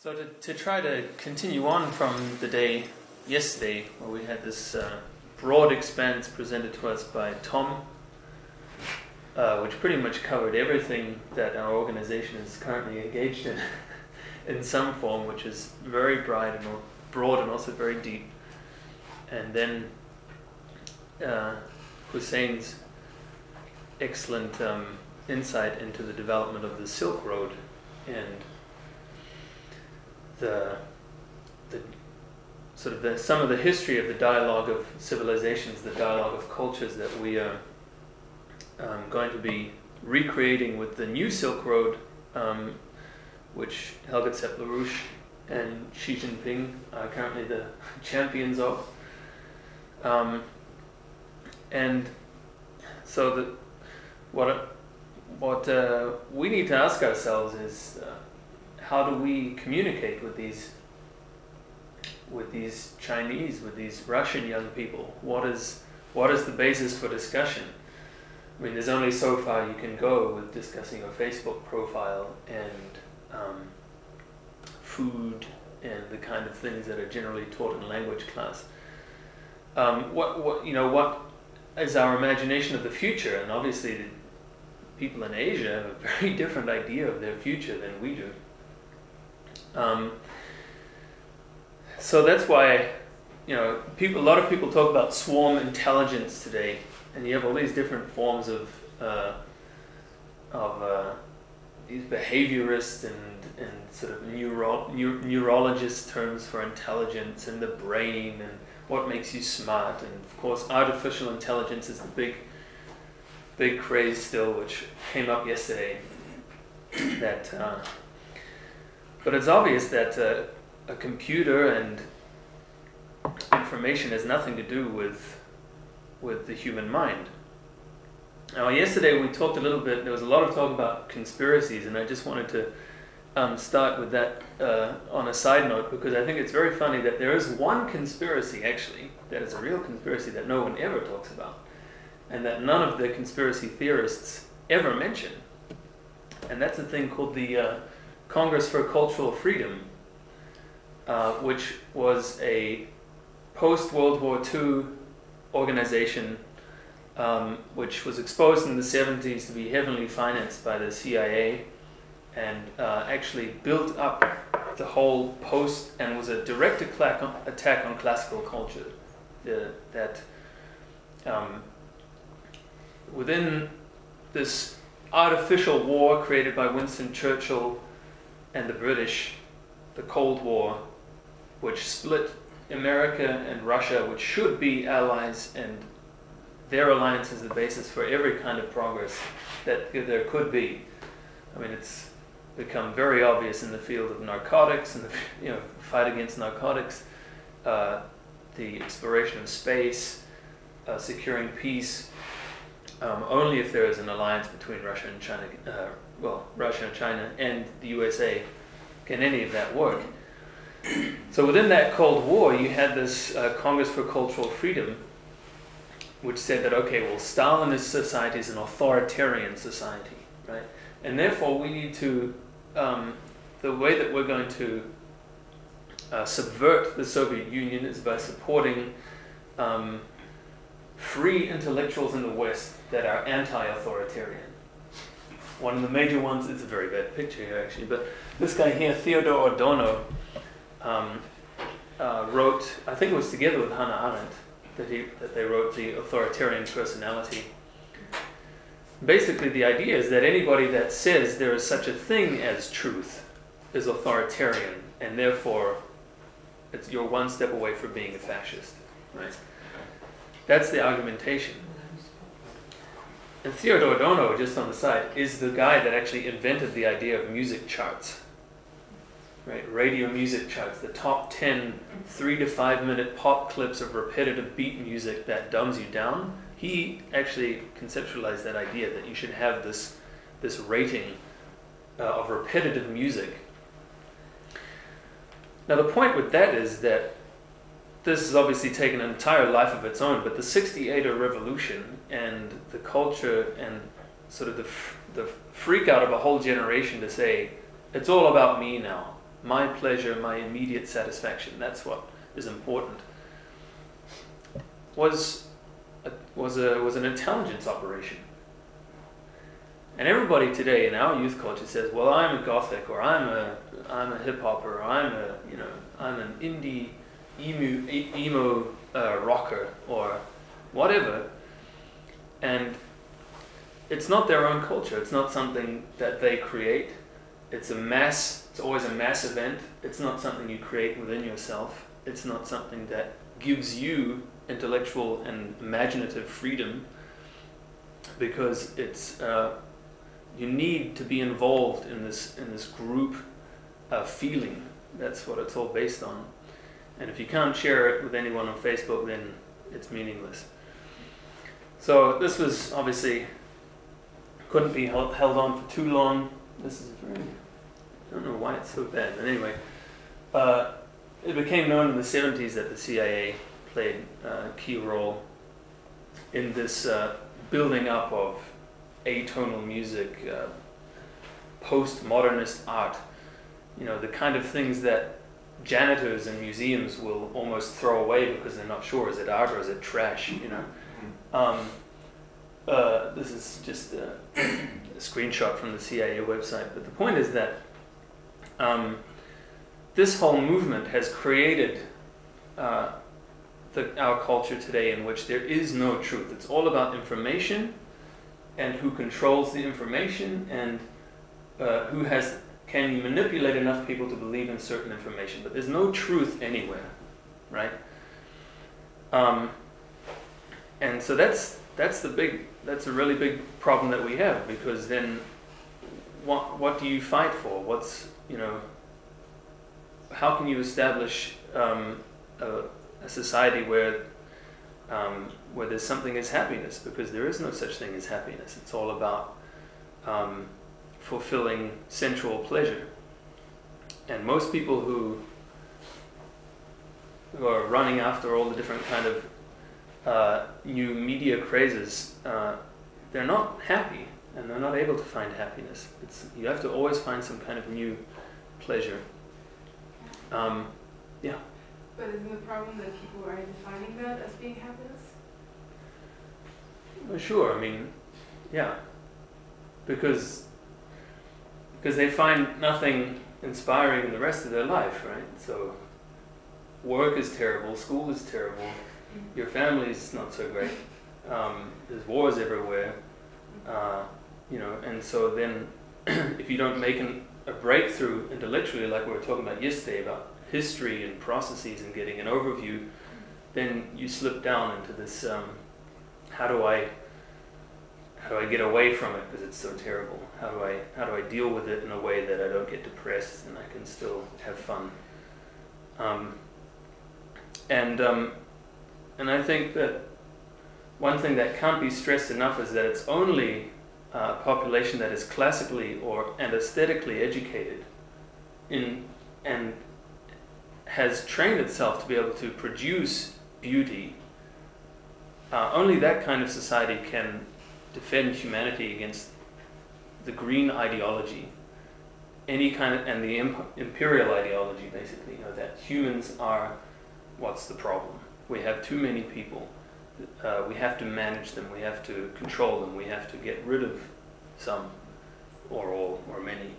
So to try to continue on from the day yesterday, where we had this broad expanse presented to us by Tom, which pretty much covered everything that our organization is currently engaged in some form, which is very broad and also very deep. And then Hussein's excellent insight into the development of the Silk Road and some of the history of the dialogue of civilizations, the dialogue of cultures that we are going to be recreating with the new Silk Road, which Helga Zepp-LaRouche and Xi Jinping are currently the champions of. And so what we need to ask ourselves is, how do we communicate with these Chinese, with these Russian young people? What is the basis for discussion? I mean, there's only so far you can go with discussing your Facebook profile and food and the kind of things that are generally taught in language class. What is our imagination of the future? And obviously, the people in Asia have a very different idea of their future than we do. So that's why, a lot of people talk about swarm intelligence today, and you have all these different forms of these behaviorists and sort of neurologist terms for intelligence and the brain and what makes you smart. And of course, artificial intelligence is the big craze still, which came up yesterday. But it's obvious that a computer and information has nothing to do with the human mind. Now, yesterday we talked a little bit, there was a lot of talk about conspiracies, and I just wanted to start with that on a side note, because I think it's very funny that there is one conspiracy, actually, that is a real conspiracy that no one ever talks about, and that none of the conspiracy theorists ever mention. And that's a thing called the Congress for Cultural Freedom, which was a post-World War II organization which was exposed in the 70s to be heavily financed by the CIA, and actually built up the whole post, and was a direct attack on classical culture. Within this artificial war created by Winston Churchill and the British, the Cold War, which split America and Russia, which should be allies, and their alliance is the basis for every kind of progress that there could be. I mean, it's become very obvious in the field of narcotics and the fight against narcotics, the exploration of space, securing peace. Only if there is an alliance between Russia and China, Russia and China and the USA, can any of that work. So within that Cold War, you had this Congress for Cultural Freedom, which said that, okay, well, Stalinist society is an authoritarian society, right? And therefore, we need to, the way that we're going to subvert the Soviet Union is by supporting free intellectuals in the West that are anti-authoritarian. One of the major ones, it's a very bad picture here actually, but this guy here, Theodor Adorno, wrote, I think it was together with Hannah Arendt, that they wrote The Authoritarian Personality. Basically, the idea is that anybody that says there is such a thing as truth is authoritarian, and therefore you're one step away from being a fascist, right? That's the argumentation. And Theodor Adorno, just on the side, is the guy that actually invented the idea of music charts. Right? Radio music charts, the top 10 3 to 5 minute pop clips of repetitive beat music that dumbs you down. He actually conceptualized that idea that you should have this rating of repetitive music. Now the point with that is that this has obviously taken an entire life of its own, but the 68er revolution and the culture and sort of the freak out of a whole generation to say, it's all about me now. my pleasure, my immediate satisfaction. That's what is important. Was an intelligence operation. And everybody today in our youth culture says, well, I'm a gothic, or I'm a hip hopper, or I'm an indie emo rocker, or whatever. And it's not their own culture. It's not something that they create. It's always a mass event. It's not something you create within yourself. It's not something that gives you intellectual and imaginative freedom, because it's you need to be involved in this group feeling. That's what it's all based on. And if you can't share it with anyone on Facebook, then it's meaningless. So this was obviously couldn't be held on for too long. This is very, I don't know why it's so bad, but anyway, it became known in the 70s that the CIA played a key role in this building up of atonal music, postmodernist art. You know, the kind of things that janitors in museums will almost throw away because they're not sure, is it art or is it trash, you know. This is just a screenshot from the CIA website, but the point is that this whole movement has created our culture today, in which there is no truth. It's all about information and who controls the information, and can you manipulate enough people to believe in certain information. But there's no truth anywhere, right? And so that's a really big problem that we have, because then what do you fight for? What's, you know, how can you establish a society where there's something as happiness? Because there is no such thing as happiness. It's all about fulfilling sensual pleasure. And most people who are running after all the different kind of new media crazes, they're not happy, and they're not able to find happiness. You have to always find some kind of new pleasure. Yeah. But isn't the problem that people are defining that as being happiness? Well, sure. I mean, yeah, because they find nothing inspiring in the rest of their life, right? So work is terrible, school is terrible, your family is not so great. There's wars everywhere, you know, and so then if you don't make a breakthrough intellectually, like we were talking about yesterday, about history and processes and getting an overview, then you slip down into this, how do I get away from it because it's so terrible? How do I deal with it in a way that I don't get depressed and I can still have fun? And I think that one thing that can't be stressed enough is that it's only a population that is classically and aesthetically educated and has trained itself to be able to produce beauty. Only that kind of society can defend humanity against the green ideology, any kind of, and the imperial ideology, basically, you know, that humans are what's the problem. We have too many people. We have to manage them. We have to control them. We have to get rid of some, or all, or many.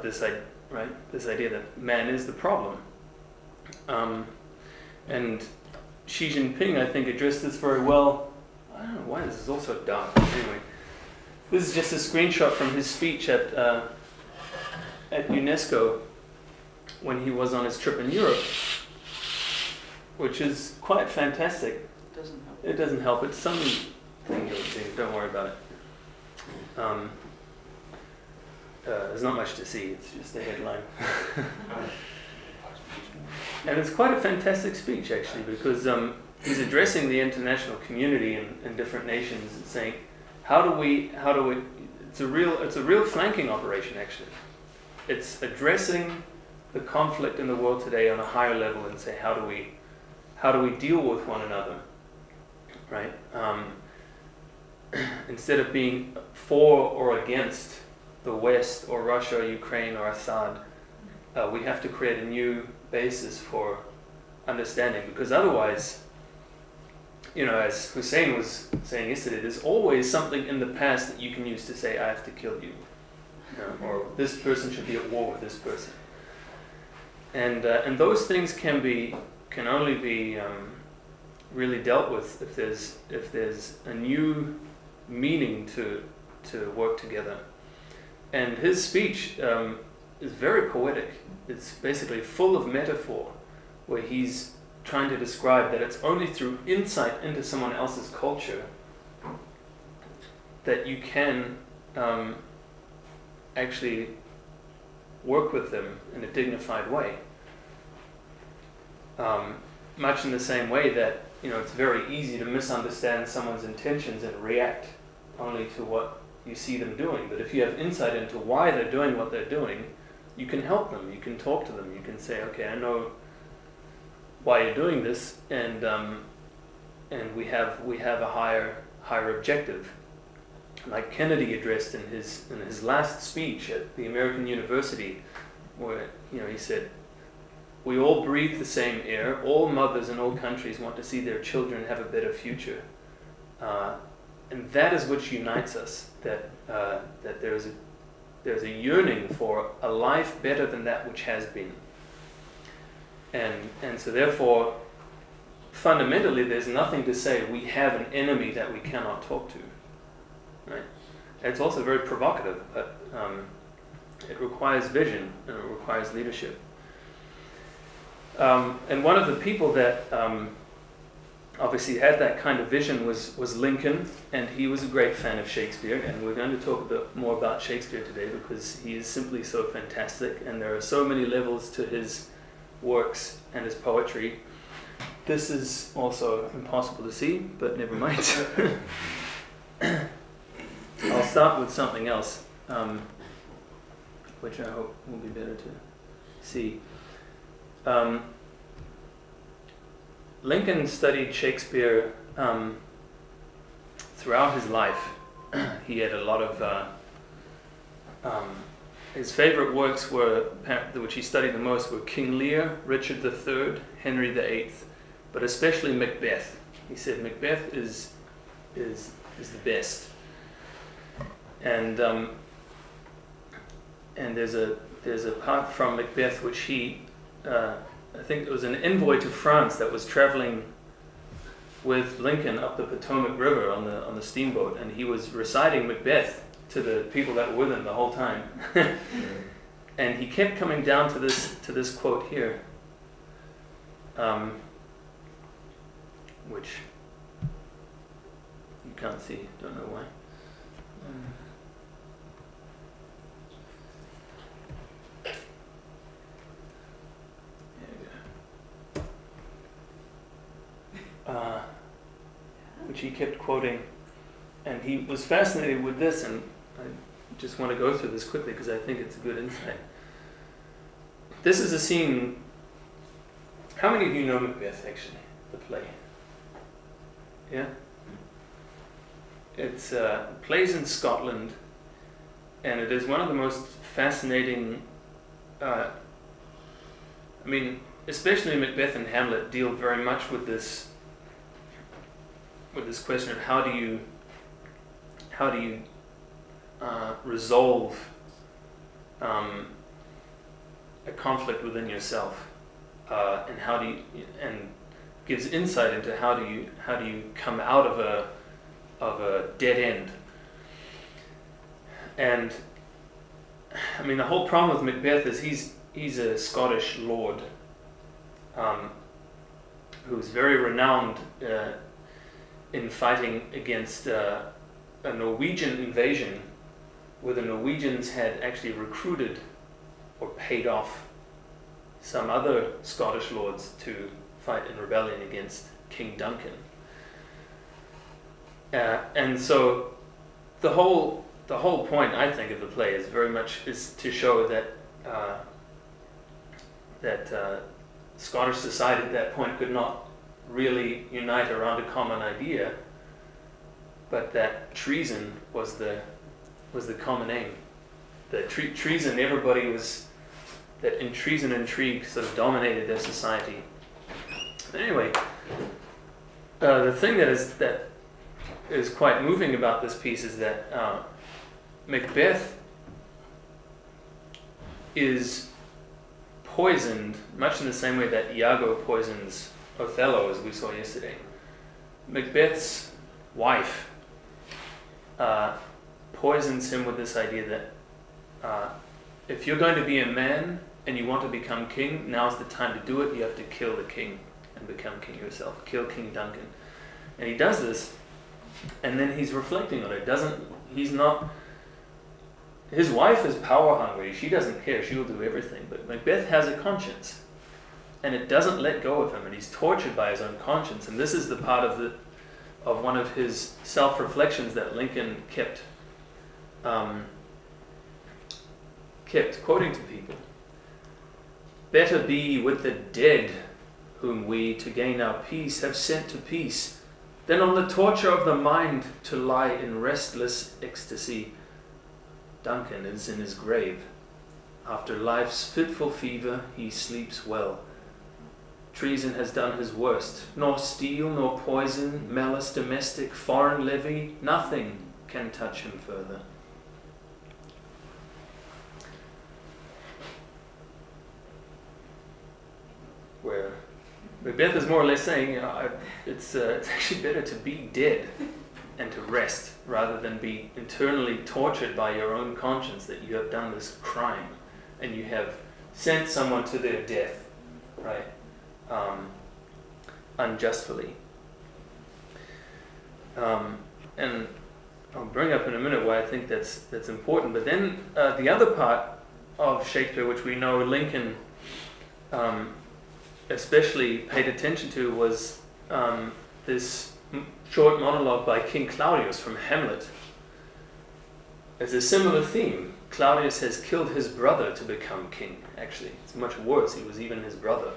This idea that man is the problem. And Xi Jinping, I think, addressed this very well. I don't know why this is all so dark. Anyway, this is just a screenshot from his speech at UNESCO when he was on his trip in Europe, which is quite fantastic. It doesn't help. It's some thing you'll see. Don't worry about it. There's not much to see. It's just a headline. And it's quite a fantastic speech, actually, because he's addressing the international community in different nations and saying, how do we? It's a real flanking operation, actually. It's addressing the conflict in the world today on a higher level and say, how do we deal with one another, right? Instead of being for or against the West or Russia or Ukraine or Assad, we have to create a new basis for understanding, because otherwise, you know, as Hussein was saying yesterday, there's always something in the past that you can use to say, I have to kill you, or this person should be at war with this person. And those things can only be really dealt with if there's a new meaning to work together. And his speech is very poetic. It's basically full of metaphor, where he's trying to describe that it's only through insight into someone else's culture that you can actually work with them in a dignified way. Much in the same way that, you know, it's very easy to misunderstand someone's intentions and react only to what you see them doing. But if you have insight into why they're doing what they're doing, you can help them, you can talk to them, you can say, okay, I know why you're doing this, and we have a higher objective. Like Kennedy addressed in his last speech at the American University, where, you know, he said, we all breathe the same air. All mothers in all countries want to see their children have a better future, and that is what unites us. That there's a yearning for a life better than that which has been, and so therefore, fundamentally, there's nothing to say we have an enemy that we cannot talk to. Right? And it's also very provocative, but it requires vision and it requires leadership. And one of the people that obviously had that kind of vision was Lincoln, and he was a great fan of Shakespeare, and we're going to talk a bit more about Shakespeare today because he is simply so fantastic, and there are so many levels to his works and his poetry. This is also impossible to see, but never mind. I'll start with something else, which I hope will be better to see. Lincoln studied Shakespeare throughout his life. He had a lot of his favorite works were, which he studied the most, were King Lear, Richard III, Henry VIII, but especially Macbeth. He said Macbeth is the best. And there's a part from Macbeth which he I think it was an envoy to France that was traveling with Lincoln up the Potomac River on the steamboat, and he was reciting Macbeth to the people that were with him the whole time. And he kept coming down to this quote here, which you can't see, don't know why. Which he kept quoting, and he was fascinated with this, and I just want to go through this quickly because I think it's a good insight. This is a scene. How many of you know Macbeth, actually, the play? Yeah? It's plays in Scotland, and it is one of the most fascinating, especially Macbeth and Hamlet deal very much with this question of how do you resolve a conflict within yourself, and gives insight into how do you come out of a dead end. And I mean, the whole problem with Macbeth is he's a Scottish lord who's very renowned in fighting against a Norwegian invasion, where the Norwegians had actually recruited or paid off some other Scottish lords to fight in rebellion against King Duncan. And so the whole point, I think, of the play is very much to show that Scottish society at that point could not really unite around a common idea, but that treason was the common aim. That treason, everybody was that in treason and intrigue sort of dominated their society. Anyway, the thing that is quite moving about this piece is that Macbeth is poisoned much in the same way that Iago poisons Othello, as we saw yesterday. Macbeth's wife poisons him with this idea that if you're going to be a man and you want to become king, now's the time to do it. You have to kill the king and become king yourself. Kill King Duncan. And he does this, and then he's reflecting on it. His wife is power hungry. She doesn't care. She will do everything. But Macbeth has a conscience, and it doesn't let go of him, and he's tortured by his own conscience. And this is the part of one of his self-reflections that Lincoln kept quoting to people. Better be with the dead, whom we, to gain our peace, have sent to peace, than on the torture of the mind to lie in restless ecstasy. Duncan is in his grave. After life's fitful fever, he sleeps well. Treason has done his worst. Nor steel, nor poison, malice domestic, foreign levy, nothing can touch him further. Where Macbeth is more or less saying, it's actually better to be dead and to rest rather than be internally tortured by your own conscience that you have done this crime and you have sent someone to their death, right, unjustly. And I'll bring up in a minute why I think that's important. But then the other part of Shakespeare, which we know Lincoln especially paid attention to, was this short monologue by King Claudius from Hamlet. There's a similar theme. Claudius has killed his brother to become king, actually. It's much worse. He was even his brother.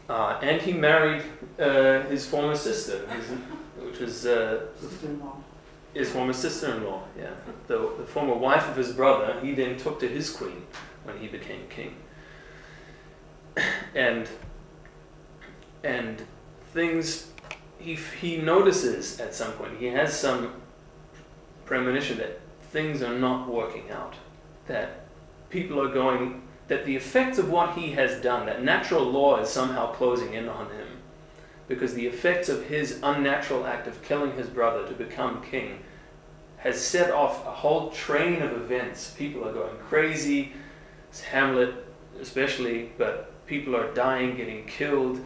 And he married his former sister, which was his former sister-in-law, yeah. The former wife of his brother, he then took to his queen when he became king. And things, he notices at some point, he has some premonition that things are not working out, that people are going, that the effects of what he has done, that natural law is somehow closing in on him, because the effects of his unnatural act of killing his brother to become king has set off a whole train of events. People are going crazy, it's Hamlet especially, but people are dying, getting killed,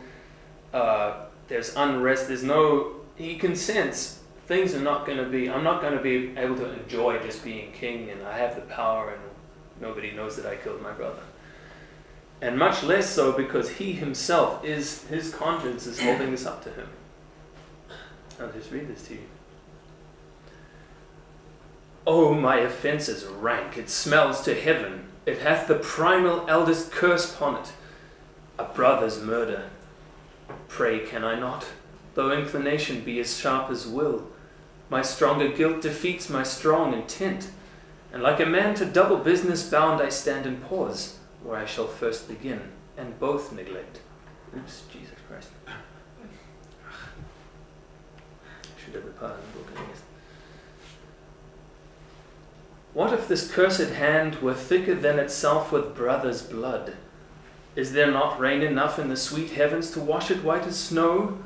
there's unrest, he can sense things are not going to be, I'm not going to be able to enjoy just being king and I have the power and nobody knows that I killed my brother. And much less so because he himself his conscience is holding this up to him. I'll just read this to you. Oh, my offence is rank, it smells to heaven, it hath the primal eldest curse upon it, a brother's murder. Pray can I not, though inclination be as sharp as will, my stronger guilt defeats my strong intent, and like a man to double business bound I stand and pause, where I shall first begin, and both neglect. Oops, Jesus Christ. I should have the part of the book, I guess. What if this cursed hand were thicker than itself with brother's blood? Is there not rain enough in the sweet heavens to wash it white as snow?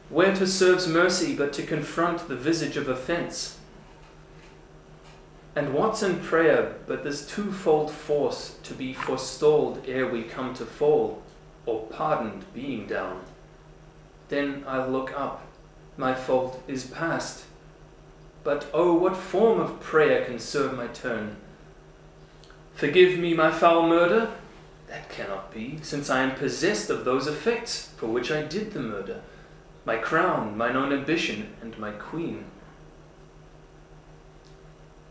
Where to serves mercy but to confront the visage of offence? And what's in prayer but this twofold force to be forestalled ere we come to fall, or pardoned being down? Then I'll look up, my fault is past. But oh, what form of prayer can serve my turn? Forgive me my foul murder? That cannot be, since I am possessed of those effects for which I did the murder, my crown, mine own ambition, and my queen.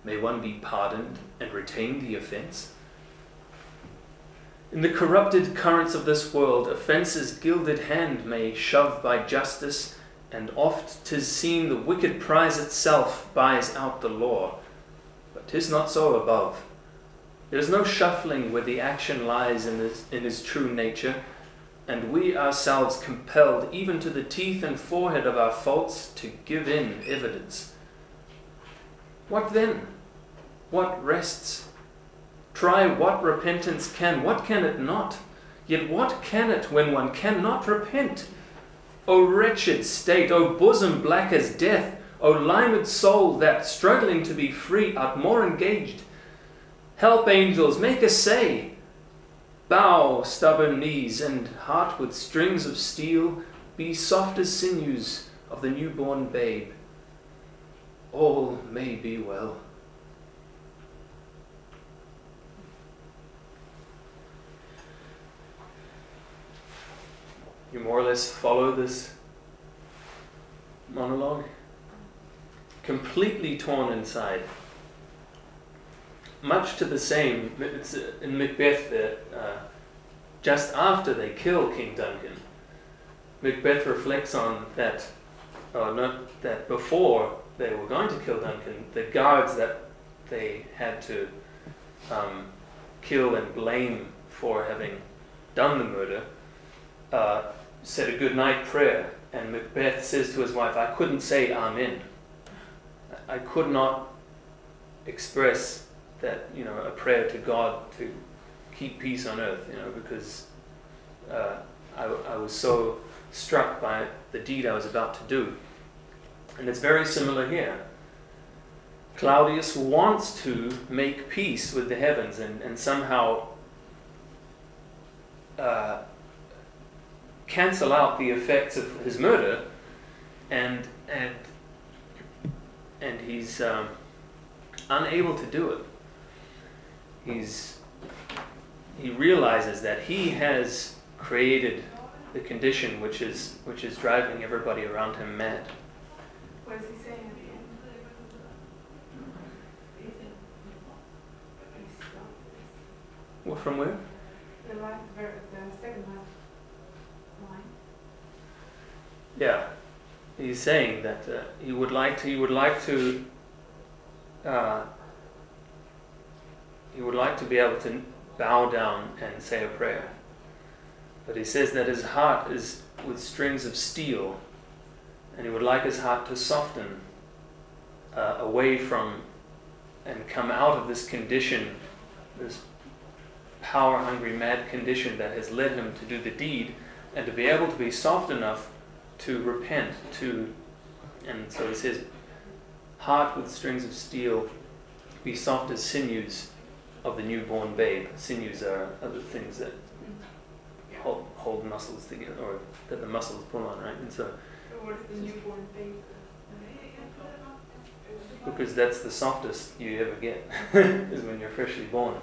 May one be pardoned and retain the offence? In the corrupted currents of this world, offence's gilded hand may shove by justice, and oft 'tis seen the wicked prize itself buys out the law. But 'tis not so above. There's no shuffling where the action lies in his true nature, and we ourselves compelled, even to the teeth and forehead of our faults, to give in evidence. What then? What rests? Try what repentance can, what can it not? Yet what can it when one cannot repent? O wretched state, O bosom black as death, O limed soul that, struggling to be free, art more engaged. Help, angels, make essay. Bow, stubborn knees, and heart with strings of steel, be soft as sinews of the newborn babe. All may be well. You more or less follow this monologue? Completely torn inside. Much to the same, it's in Macbeth that just after they kill King Duncan, Macbeth reflects on that, not that before they were going to kill Duncan, the guards that they had to kill and blame for having done the murder said a good night prayer, and Macbeth says to his wife, I couldn't say Amen. I could not express that, a prayer to God to keep peace on earth, because I was so struck by the deed I was about to do. And it's very similar here. Claudius wants to make peace with the heavens and somehow cancel out the effects of his murder, and he's unable to do it. He realizes that he has created the condition which is driving everybody around him mad. What is he saying at the end? Well, from where? The second last line. Yeah, he's saying that he would like to be able to bow down and say a prayer, but he says that his heart is with strings of steel, and he would like his heart to soften away from and come out of this condition, this power-hungry, mad condition that has led him to do the deed, and to be able to be soft enough to repent, and so he says, heart with strings of steel, be soft as sinews of the newborn babe. Sinews are other things that hold muscles together, or that the muscles pull on, right? And so, what is the newborn babe? Because that's the softest you ever get, is when you're freshly born.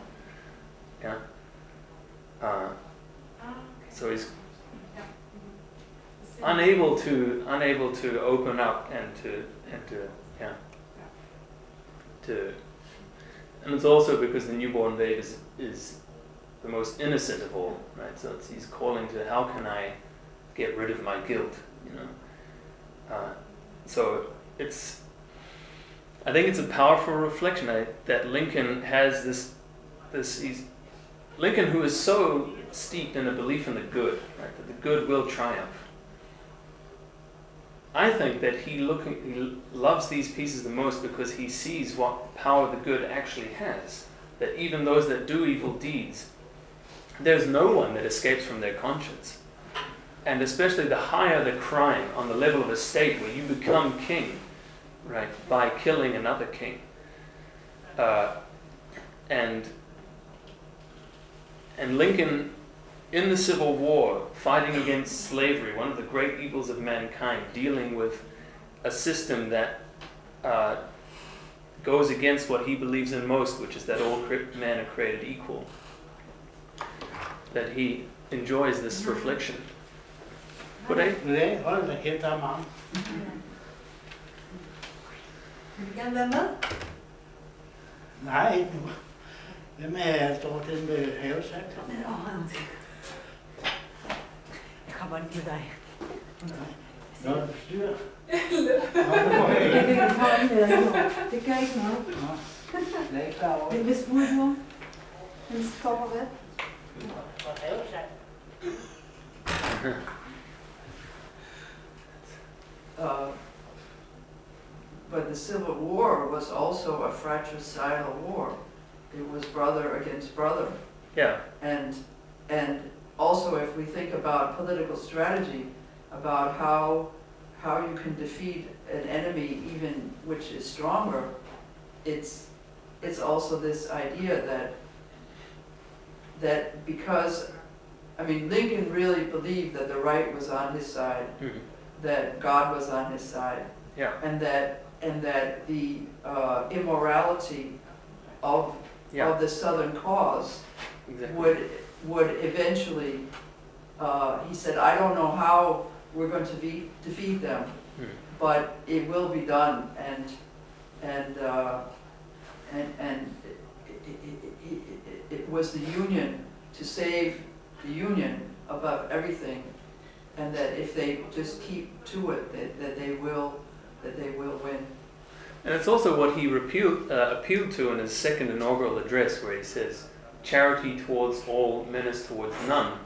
Yeah. So he's unable to open up and and it's also because the newborn babe is the most innocent of all, right? So he's calling to, how can I get rid of my guilt, so I think it's a powerful reflection that Lincoln has Lincoln, who is so steeped in a belief in the good, right, that the good will triumph. I think that he loves these pieces the most because he sees what power the good actually has. That even those that do evil deeds, there's no one that escapes from their conscience. And especially the higher the crime on the level of a state where you become king, right, by killing another king. And Lincoln, in the Civil War, fighting against slavery, one of the great evils of mankind, dealing with a system that goes against what he believes in most, which is that all men are created equal, that he enjoys this reflection. Goddag, hold da kæft, der er mange. Vil du gerne være med? Nej, ikke nu. Hvem er står den med havesat? Jeg kommer ikke med dig. Nå, du styrer. Det gør ikke noget. Jeg er ikke klar over Hvad spurgte du? Hendes kommer hvad? But the Civil War was also a fratricidal war. It was brother against brother. Yeah. And also if we think about political strategy, about how you can defeat an enemy even which is stronger, it's also this idea that because, I mean, Lincoln really believed that the right was on his side, that God was on his side, yeah, and that the immorality of the Southern cause would eventually, he said, I don't know how we're going to defeat them, but it will be done, and it was the Union, to save the Union above everything, and that if they just keep to it, that they will win. And it's also what he appealed to in his second inaugural address, where he says, charity towards all, menace towards none.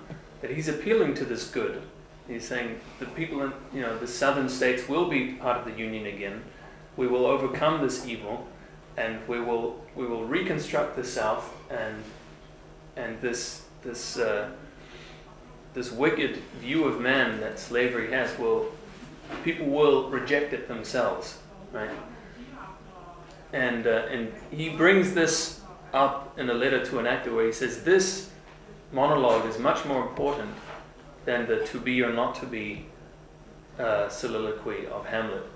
That he's appealing to this good. He's saying the people in the southern states will be part of the Union again. We will overcome this evil, and we will reconstruct the South, and this wicked view of man that slavery has, people will reject it themselves, right? And he brings this up in a letter to an actor where he says this monologue is much more important than the to be or not to be soliloquy of Hamlet,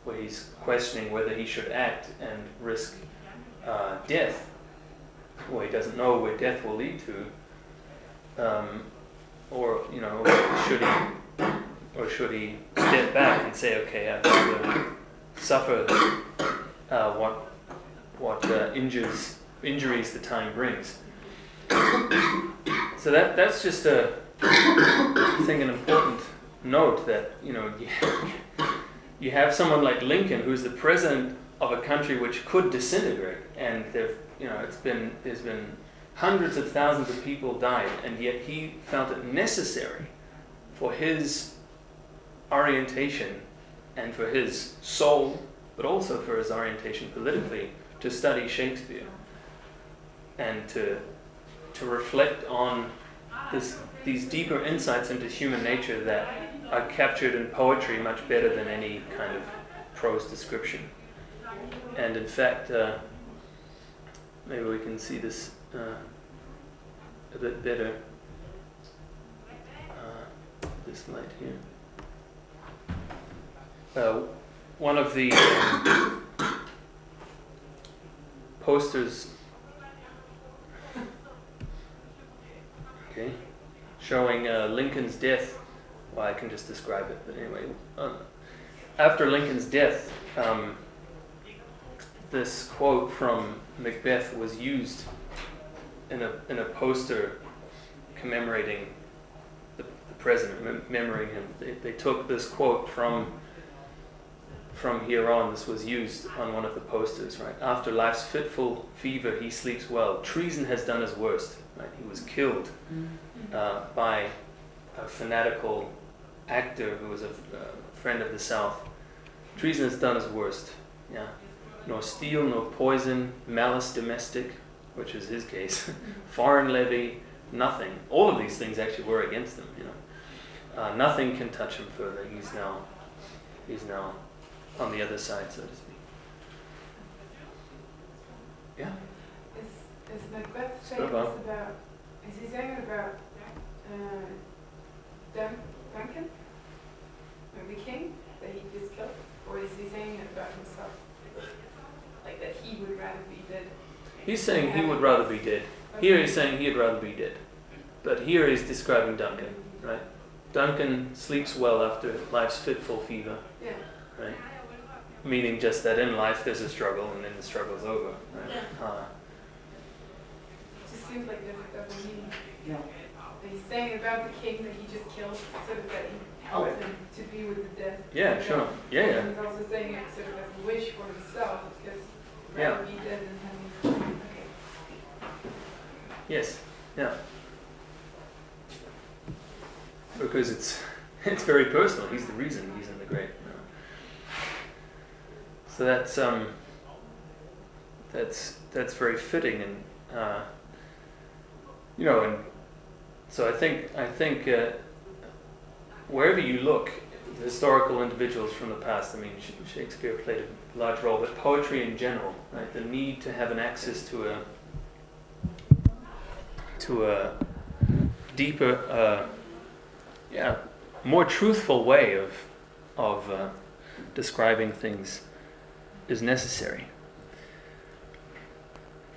where he's questioning whether he should act and risk death, well, he doesn't know where death will lead to, or should he step back and say, okay, I've got to suffer what injuries the time brings. So that's just I think an important note, that you have someone like Lincoln, who's the president of a country which could disintegrate, and there's been hundreds of thousands of people died, and yet he felt it necessary for his orientation and for his soul, but also for his orientation politically, to study Shakespeare and to reflect on these deeper insights into human nature that are captured in poetry much better than any kind of prose description. And in fact, maybe we can see this a bit better. This light here. One of the posters, okay, showing Lincoln's death. Well, I can just describe it, but anyway, after Lincoln's death, this quote from Macbeth was used in a poster commemorating the president, remembering him. They took this quote from here on. This was used on one of the posters, right? After life's fitful fever, he sleeps well. Treason has done his worst, right? He was killed by a fanatical actor who was a friend of the South. Treason has done his worst, yeah. Nor steel, nor poison, malice domestic, which is his case, foreign levy, nothing. All of these things actually were against him, nothing can touch him further. He's now on the other side, so to speak. Yeah? Is Macbeth saying this about, is he saying about Duncan, the king, that he just killed? Or is he saying it about himself? Like that he would rather be dead? He's saying he would rather be dead. Here he's saying he'd rather be dead. But here he's describing Duncan, right? Duncan sleeps well after life's fitful fever. Yeah. Right? Meaning just that in life there's a struggle and then the struggle's over. Right? It just seems like there's a double meaning. Yeah. He's saying about the king that he just killed, sort of that he helped him to be with the dead. Yeah, sure. Yeah, yeah. And he's also saying it sort of as a wish for himself, because Yeah. rather be dead than having. Okay. Yes, yeah. Because it's very personal. He's the reason he's in the grave. So that's very fitting, and and so I think wherever you look, the historical individuals from the past. I mean, Shakespeare played a large role, but poetry in general, right? The need to have an access to a deeper, more truthful way of describing things is necessary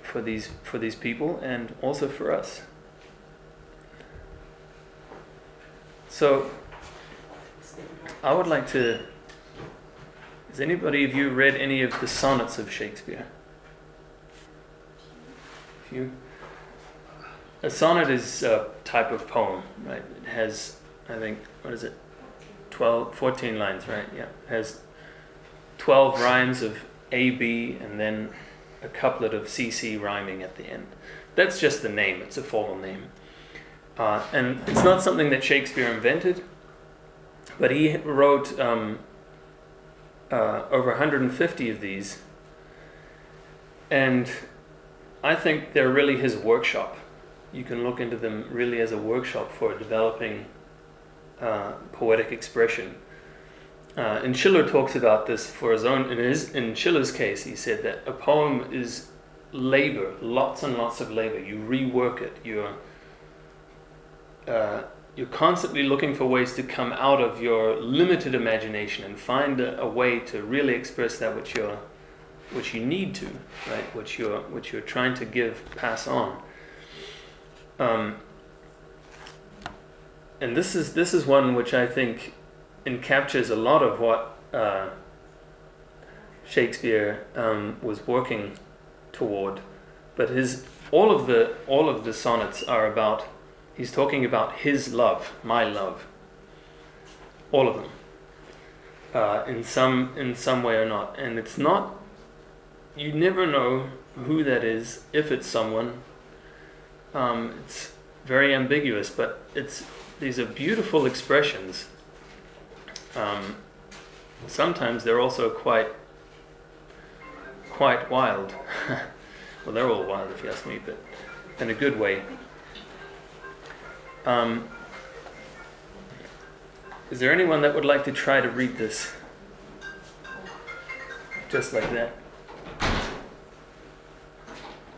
for these people, and also for us. So I would like to. Has anybody of you read any of the sonnets of Shakespeare? A sonnet is a type of poem, right? It has, I think, 14 lines, right? Yeah. It has 12 rhymes of A, B, and then a couplet of CC rhyming at the end. That's just the name, it's a formal name. And it's not something that Shakespeare invented, but he wrote over 150 of these, and I think they're really his workshop. You can look into them really as a workshop for developing poetic expression. And Schiller talks about this for his own. In Schiller's case, he said that a poem is labor, lots and lots of labor. You rework it. You're constantly looking for ways to come out of your limited imagination and find a way to really express that which you need to, right? Which you're trying to pass on. And this is one which I think encaptures a lot of what Shakespeare was working toward. But all of the sonnets are about. He's talking about his love, my love. All of them, in some way or not. And it's not. You never know who that is, if it's someone. It's very ambiguous, but these are beautiful expressions. Sometimes they're also quite wild. Well, they're all wild if you ask me, but in a good way. Is there anyone that would like to try to read this? Just like that.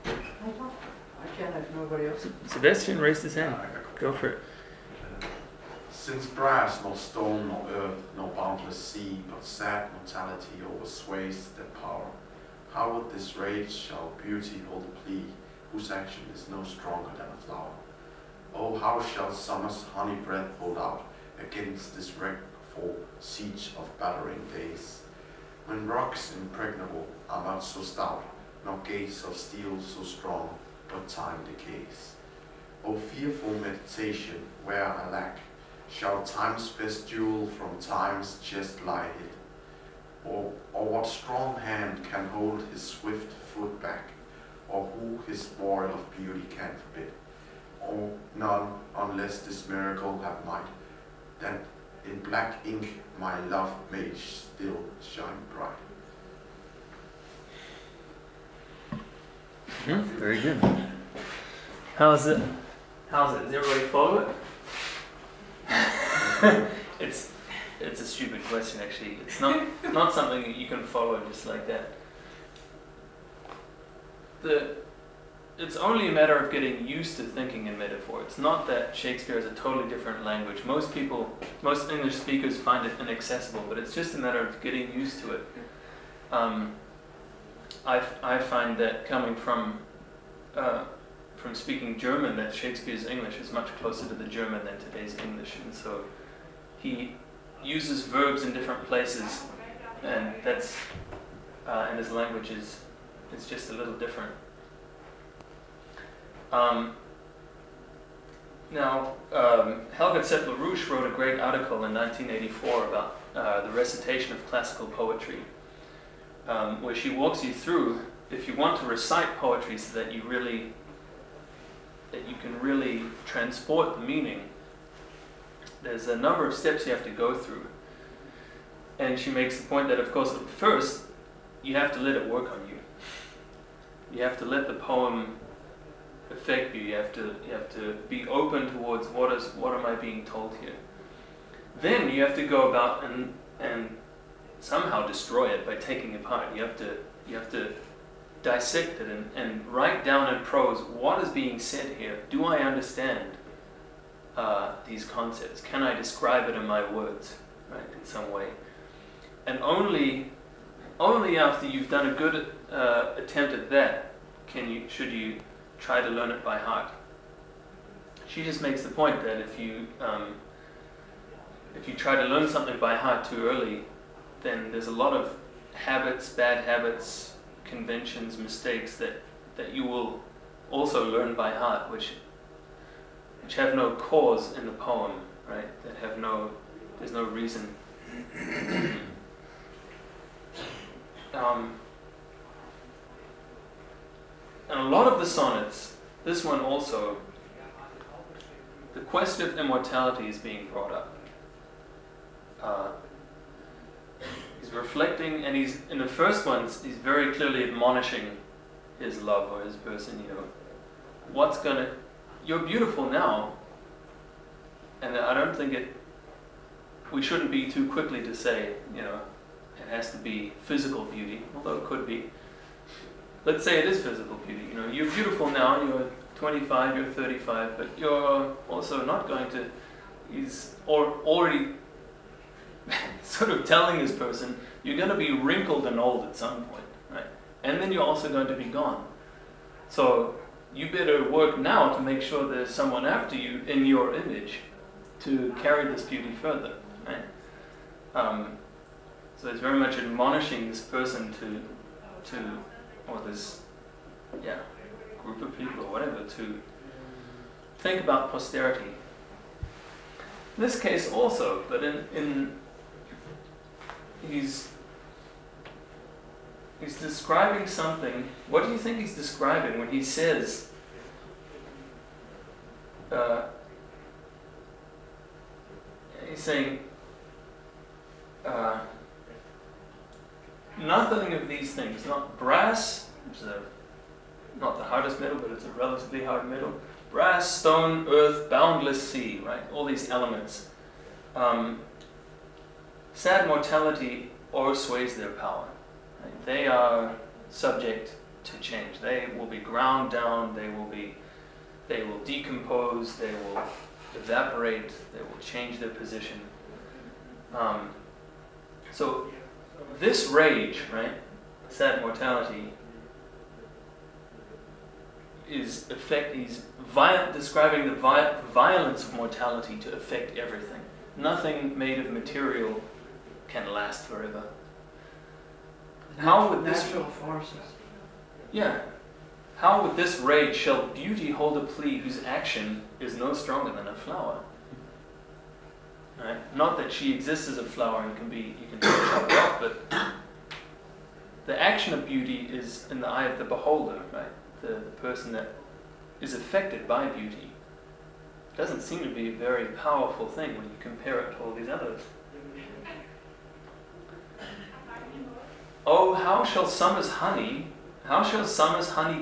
I can't have nobody else. Sebastian raised his hand. Go for it. Since brass, nor stone, nor earth, nor boundless sea, but sad mortality oversways their power, how would this rage shall beauty hold a plea, whose action is no stronger than a flower? Oh, how shall summer's honey breath hold out against this wreckful siege of battering days, when rocks impregnable are not so stout, nor gates of steel so strong, but time decays. O fearful meditation, where I lack, shall time's best jewel from time's chest lie hid? Or what strong hand can hold his swift foot back, or who his spoil of beauty can forbid? Or none, unless this miracle have might, that in black ink my love may still shine bright. Very good. How's it? Does everybody follow it? It's a stupid question, actually. It's not something that you can follow just like that. It's only a matter of getting used to thinking in metaphor. It's not that Shakespeare is a totally different language. Most English speakers find it inaccessible, but it's just a matter of getting used to it. I find that coming from speaking German, that Shakespeare's English is much closer to the German than today's English, and so he uses verbs in different places, and that's and his language is just a little different. Helga Zettler-Rouch wrote a great article in 1984 about the recitation of classical poetry, where she walks you through, if you want to recite poetry so that you really that you can really transport the meaning, there's a number of steps you have to go through. And she makes the point that, of course, at first, you have to let it work on you. You have to let the poem affect you. You have to be open towards what am I being told here. Then you have to go about and somehow destroy it by taking it apart. You have to dissect it and write down in prose what is being said here. Do I understand these concepts? Can I describe it in my words, right, in some way? And only after you've done a good attempt at that should you try to learn it by heart. She just makes the point that if you try to learn something by heart too early, then there's a lot of habits, bad habits, conventions, mistakes that you will also learn by heart, which have no cause in the poem, right? There's no reason. And a lot of the sonnets, this one also, the question of immortality is being brought up. He's reflecting, and he's in the first ones, he's very clearly admonishing his love or his person. You're beautiful now, and I don't think we shouldn't be too quickly to say, it has to be physical beauty, although it could be. Let's say it is physical beauty. You're beautiful now, you're 25, you're 35, but you're also not going to, he's already sort of telling this person, you're going to be wrinkled and old at some point, right? And then you're also going to be gone. So you better work now to make sure there's someone after you in your image to carry this beauty further, right? So it's very much admonishing this person or this group of people or whatever, to think about posterity. In this case also, but he's describing something. What do you think he's describing when he says he's saying nothing of these things, not brass, which is not the hardest metal, but it's a relatively hard metal, brass, stone, earth, boundless sea, right? All these elements. Sad mortality o'ersways their power. Right? They are subject to change. They will be ground down, they will decompose, they will evaporate, they will change their position. So this rage, right, sad mortality, he's describing the violence of mortality to affect everything. Nothing made of material can last forever. How would this natural forces? Yeah. How with this rage shall beauty hold a plea whose action is no stronger than a flower? Right? Not that she exists as a flower and you can chop her off, but the action of beauty is in the eye of the beholder, right? The person that is affected by beauty. It doesn't seem to be a very powerful thing when you compare it to all these others. Oh, how shall summer's honey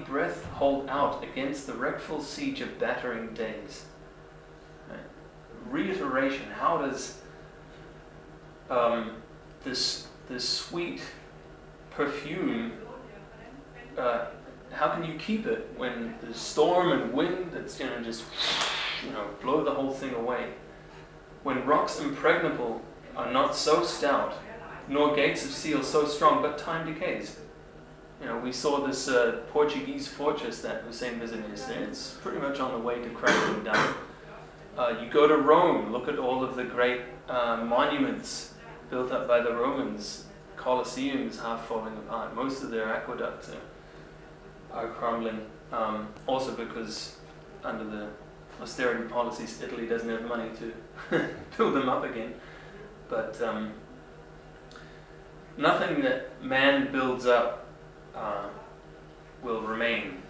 breath hold out against the wreckful siege of battering days? Right? Reiteration. How does this sweet perfume? How can you keep it when the storm and wind that's going to just blow the whole thing away? When rocks impregnable are not so stout, nor gates of steel so strong, but time decays. We saw this Portuguese fortress that Hussein visited yesterday. It's pretty much on the way to crashing down. You go to Rome, look at all of the great monuments built up by the Romans. Colosseum is half falling apart. Most of their aqueducts are crumbling. Also because under the austerity policies, Italy doesn't have money to build them up again. But nothing that man builds up will remain.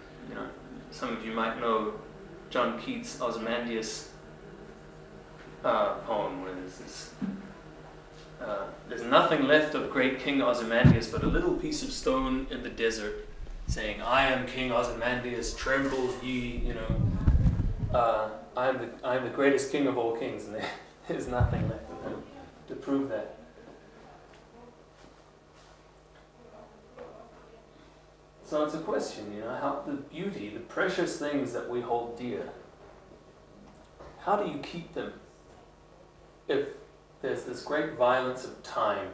Some of you might know John Keats' Ozymandias poem, where there's this, there's nothing left of great King Ozymandias but a little piece of stone in the desert, saying, "I am King Ozymandias, tremble ye," I am the greatest king of all kings, and there's nothing left of him to prove that. So it's a question, how the beauty, the precious things that we hold dear, how do you keep them if there's this great violence of time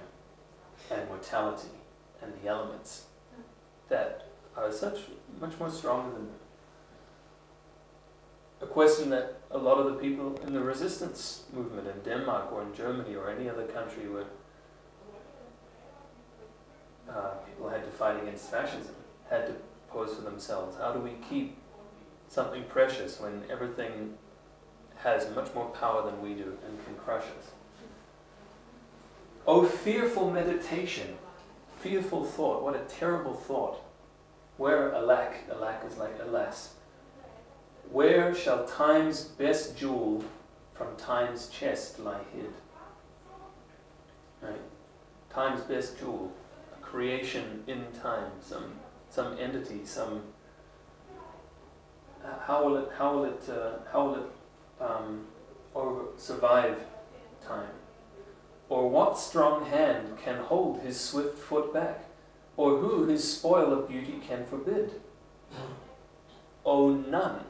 and mortality and the elements that are much more stronger than them? A question that a lot of the people in the resistance movement in Denmark or in Germany or any other country where people had to fight against fascism had to pose for themselves. How do we keep something precious when everything has much more power than we do and can crush us? Oh, fearful meditation, fearful thought, what a terrible thought. Where, alack is like alas, where shall time's best jewel from time's chest lie hid? Right? Time's best jewel, a creation in time, some entity, how will it survive time? Or what strong hand can hold his swift foot back? Or who his spoil of beauty can forbid? Oh, none,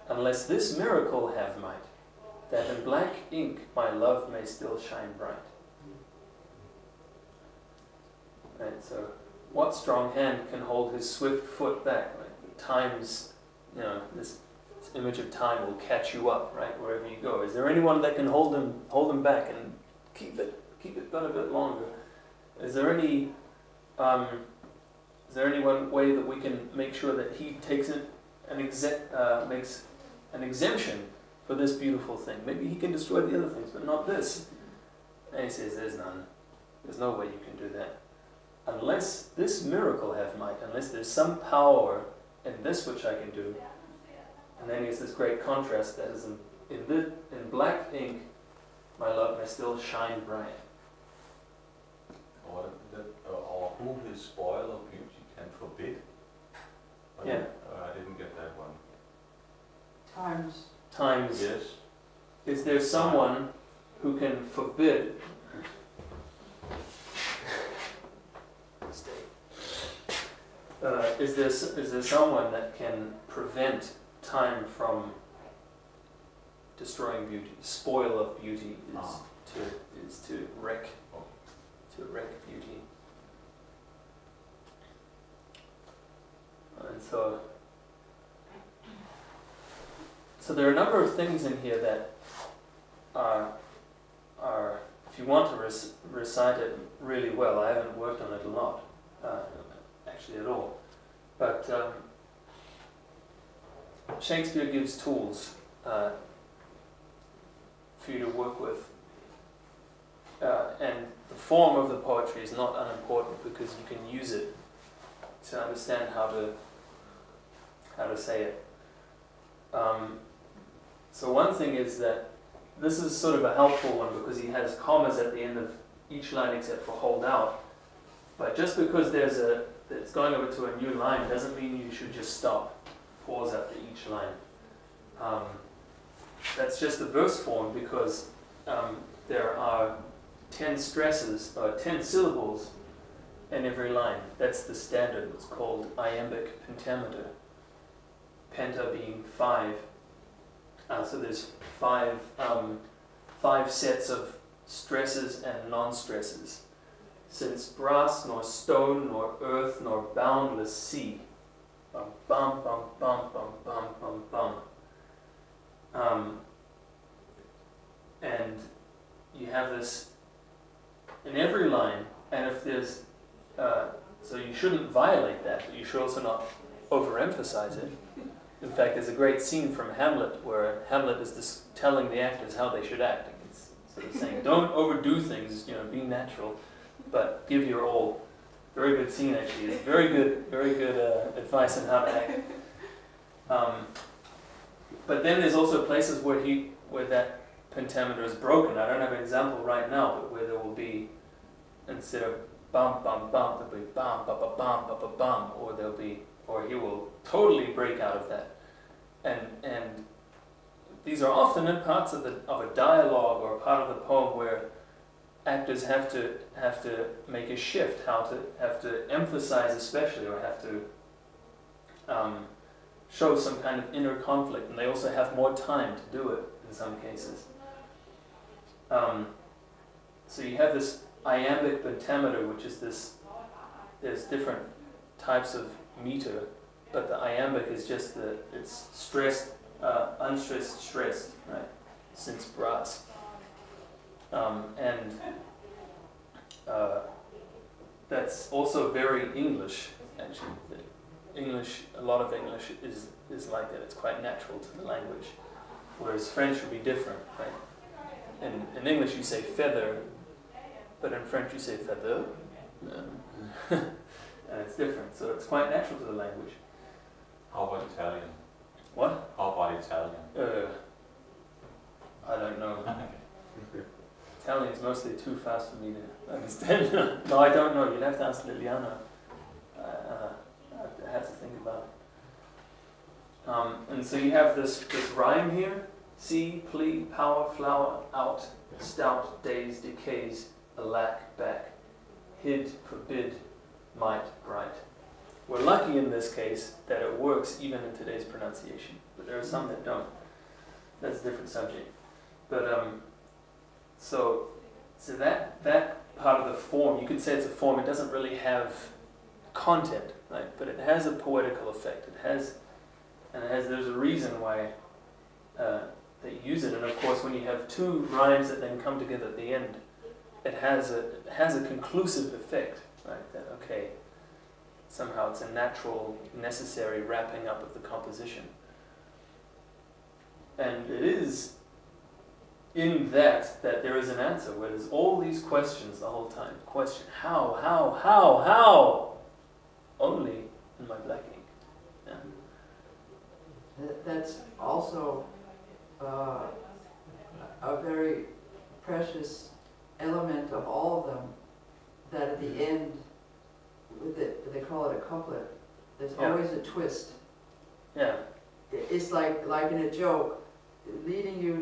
unless this miracle have might, that in black ink my love may still shine bright. Right, so what strong hand can hold his swift foot back? Right? Time's, this image of time will catch you up, right, wherever you go. Is there anyone that can hold him back and keep it going a bit longer? Is there any one way that we can make sure that he takes makes an exemption for this beautiful thing? Maybe he can destroy the other things, but not this. And he says, there's none. There's no way you can do that. Unless this miracle have might, unless there's some power in this which I can do. And then here's this great contrast that is in black ink, my love may still shine bright. Or who his spoil of beauty can forbid. I didn't get that one. Times. Yes. Is there someone who can forbid? Is there someone that can prevent time from destroying beauty? Spoil of beauty is to wreck beauty. And so there are a number of things in here that are if you want to recite it really well, I haven't worked on it a lot, actually at all, but Shakespeare gives tools for you to work with, and the form of the poetry is not unimportant because you can use it to understand how to say it. So one thing is that this is sort of a helpful one because he has commas at the end of each line except for hold out. But just because it's going over to a new line doesn't mean you should just stop, pause after each line. That's just the verse form because there are 10 stresses, 10 syllables in every line. That's the standard. It's called iambic pentameter. Penta being 5. So there's five sets of stresses and non-stresses. Since brass, nor stone, nor earth, nor boundless sea. Bum, bum, bum, bum, bum, bum, bum, bum. And you have this in every line, and if there's, so you shouldn't violate that, but you should also not overemphasize it. In fact, there's a great scene from Hamlet where Hamlet is telling the actors how they should act. It's sort of saying, don't overdo things, be natural, but give your all. Very good scene, actually. It's very good advice on how to act. but then there's also places where that pentameter is broken. I don't have an example right now, but where there will be, instead of bum bum bum, there'll be bum bum bum bum bum bum bum, or he will totally break out of that. And these are often in parts of a dialogue or a part of the poem where actors have to make a shift, have to emphasize especially, or have to show some kind of inner conflict, and they also have more time to do it in some cases. So you have this iambic pentameter, which is this. There's different types of meter, but the iambic is just it's stressed, unstressed, stressed, right? Since brass. That's also very English, actually. A lot of English is like that. It's quite natural to the language, whereas French would be different, right? In English you say feather, but in French you say feather, and it's different. So it's quite natural to the language. How about Italian? What? How about Italian? I don't know. Italian is mostly too fast for me to understand. No, I don't know. You'd have to ask Liliana. I have to think about it. And so you have this rhyme here: see, plea, power, flower, out, stout, days, decays, alack, back, hid, forbid, might, bright. We're lucky in this case that it works even in today's pronunciation, but there are some that don't. That's a different subject. But so that part of the form, you could say it's a form. It doesn't really have content, right? But it has a poetical effect. There's a reason why they use it. And of course, when you have two rhymes that then come together at the end, it has a conclusive effect, right? That okay, somehow it's a natural, necessary wrapping up of the composition. And it is in that there is an answer, where there's all these questions the whole time. Question, how? Only in my black ink. Yeah. That's also a very precious element of all of them, that at the end, they call it a couplet, there's always a twist. Yeah. It's like in a joke, leading you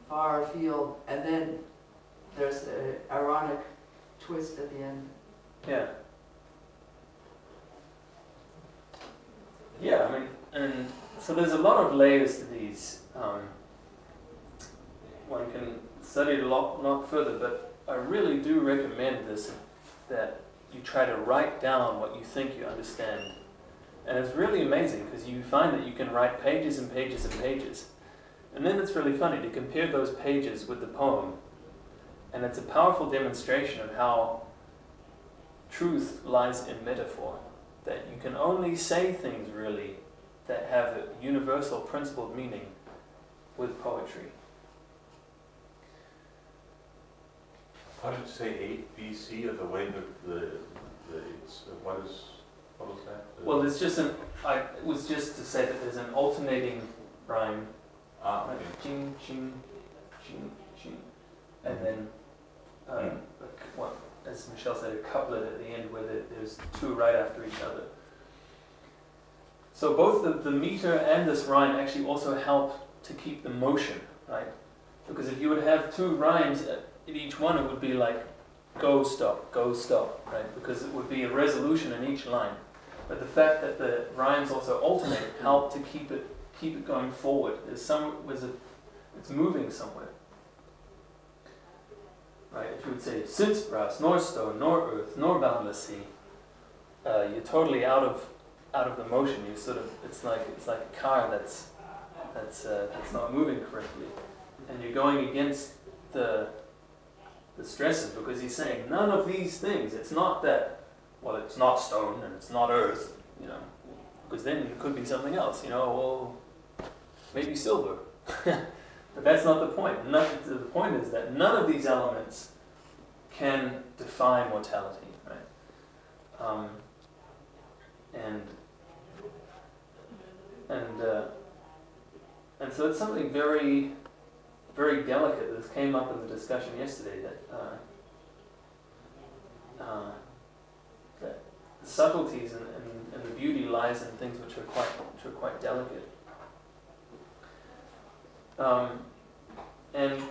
far afield, and then there's an ironic twist at the end. Yeah. Yeah, I mean, and so there's a lot of layers to these. One can study it a lot further, but I really do recommend this, that you try to write down what you think you understand. And it's really amazing, because you find that you can write pages and pages and pages. And then it's really funny to compare those pages with the poem. And it's a powerful demonstration of how truth lies in metaphor. That you can only say things really that have a universal principled meaning with poetry. How did you say A, B, C, or the way it's what is that? Well, it's just it was just to say that there's an alternating rhyme. Okay. Ching, ching, ching, ching, and then as Michelle said, a couplet at the end where there's two right after each other. So both the meter and this rhyme actually also help to keep the motion, right? Because if you would have two rhymes in each one, it would be like go, stop, right? Because it would be a resolution in each line. But the fact that the rhymes also alternate help to keep it going forward. It's moving somewhere. Right? If you would say since brass, nor stone, nor earth, nor boundless sea, you're totally out of the motion. You sort of it's like a car that's not moving correctly, and you're going against the stresses, because he's saying none of these things. It's not that, well, it's not stone and it's not earth, because then it could be something else, well, maybe silver. But that's not the point. The point is that none of these elements can define mortality, right? And And so it's something very, very delicate. This came up in the discussion yesterday, that the subtleties and the beauty lies in things which are quite delicate. And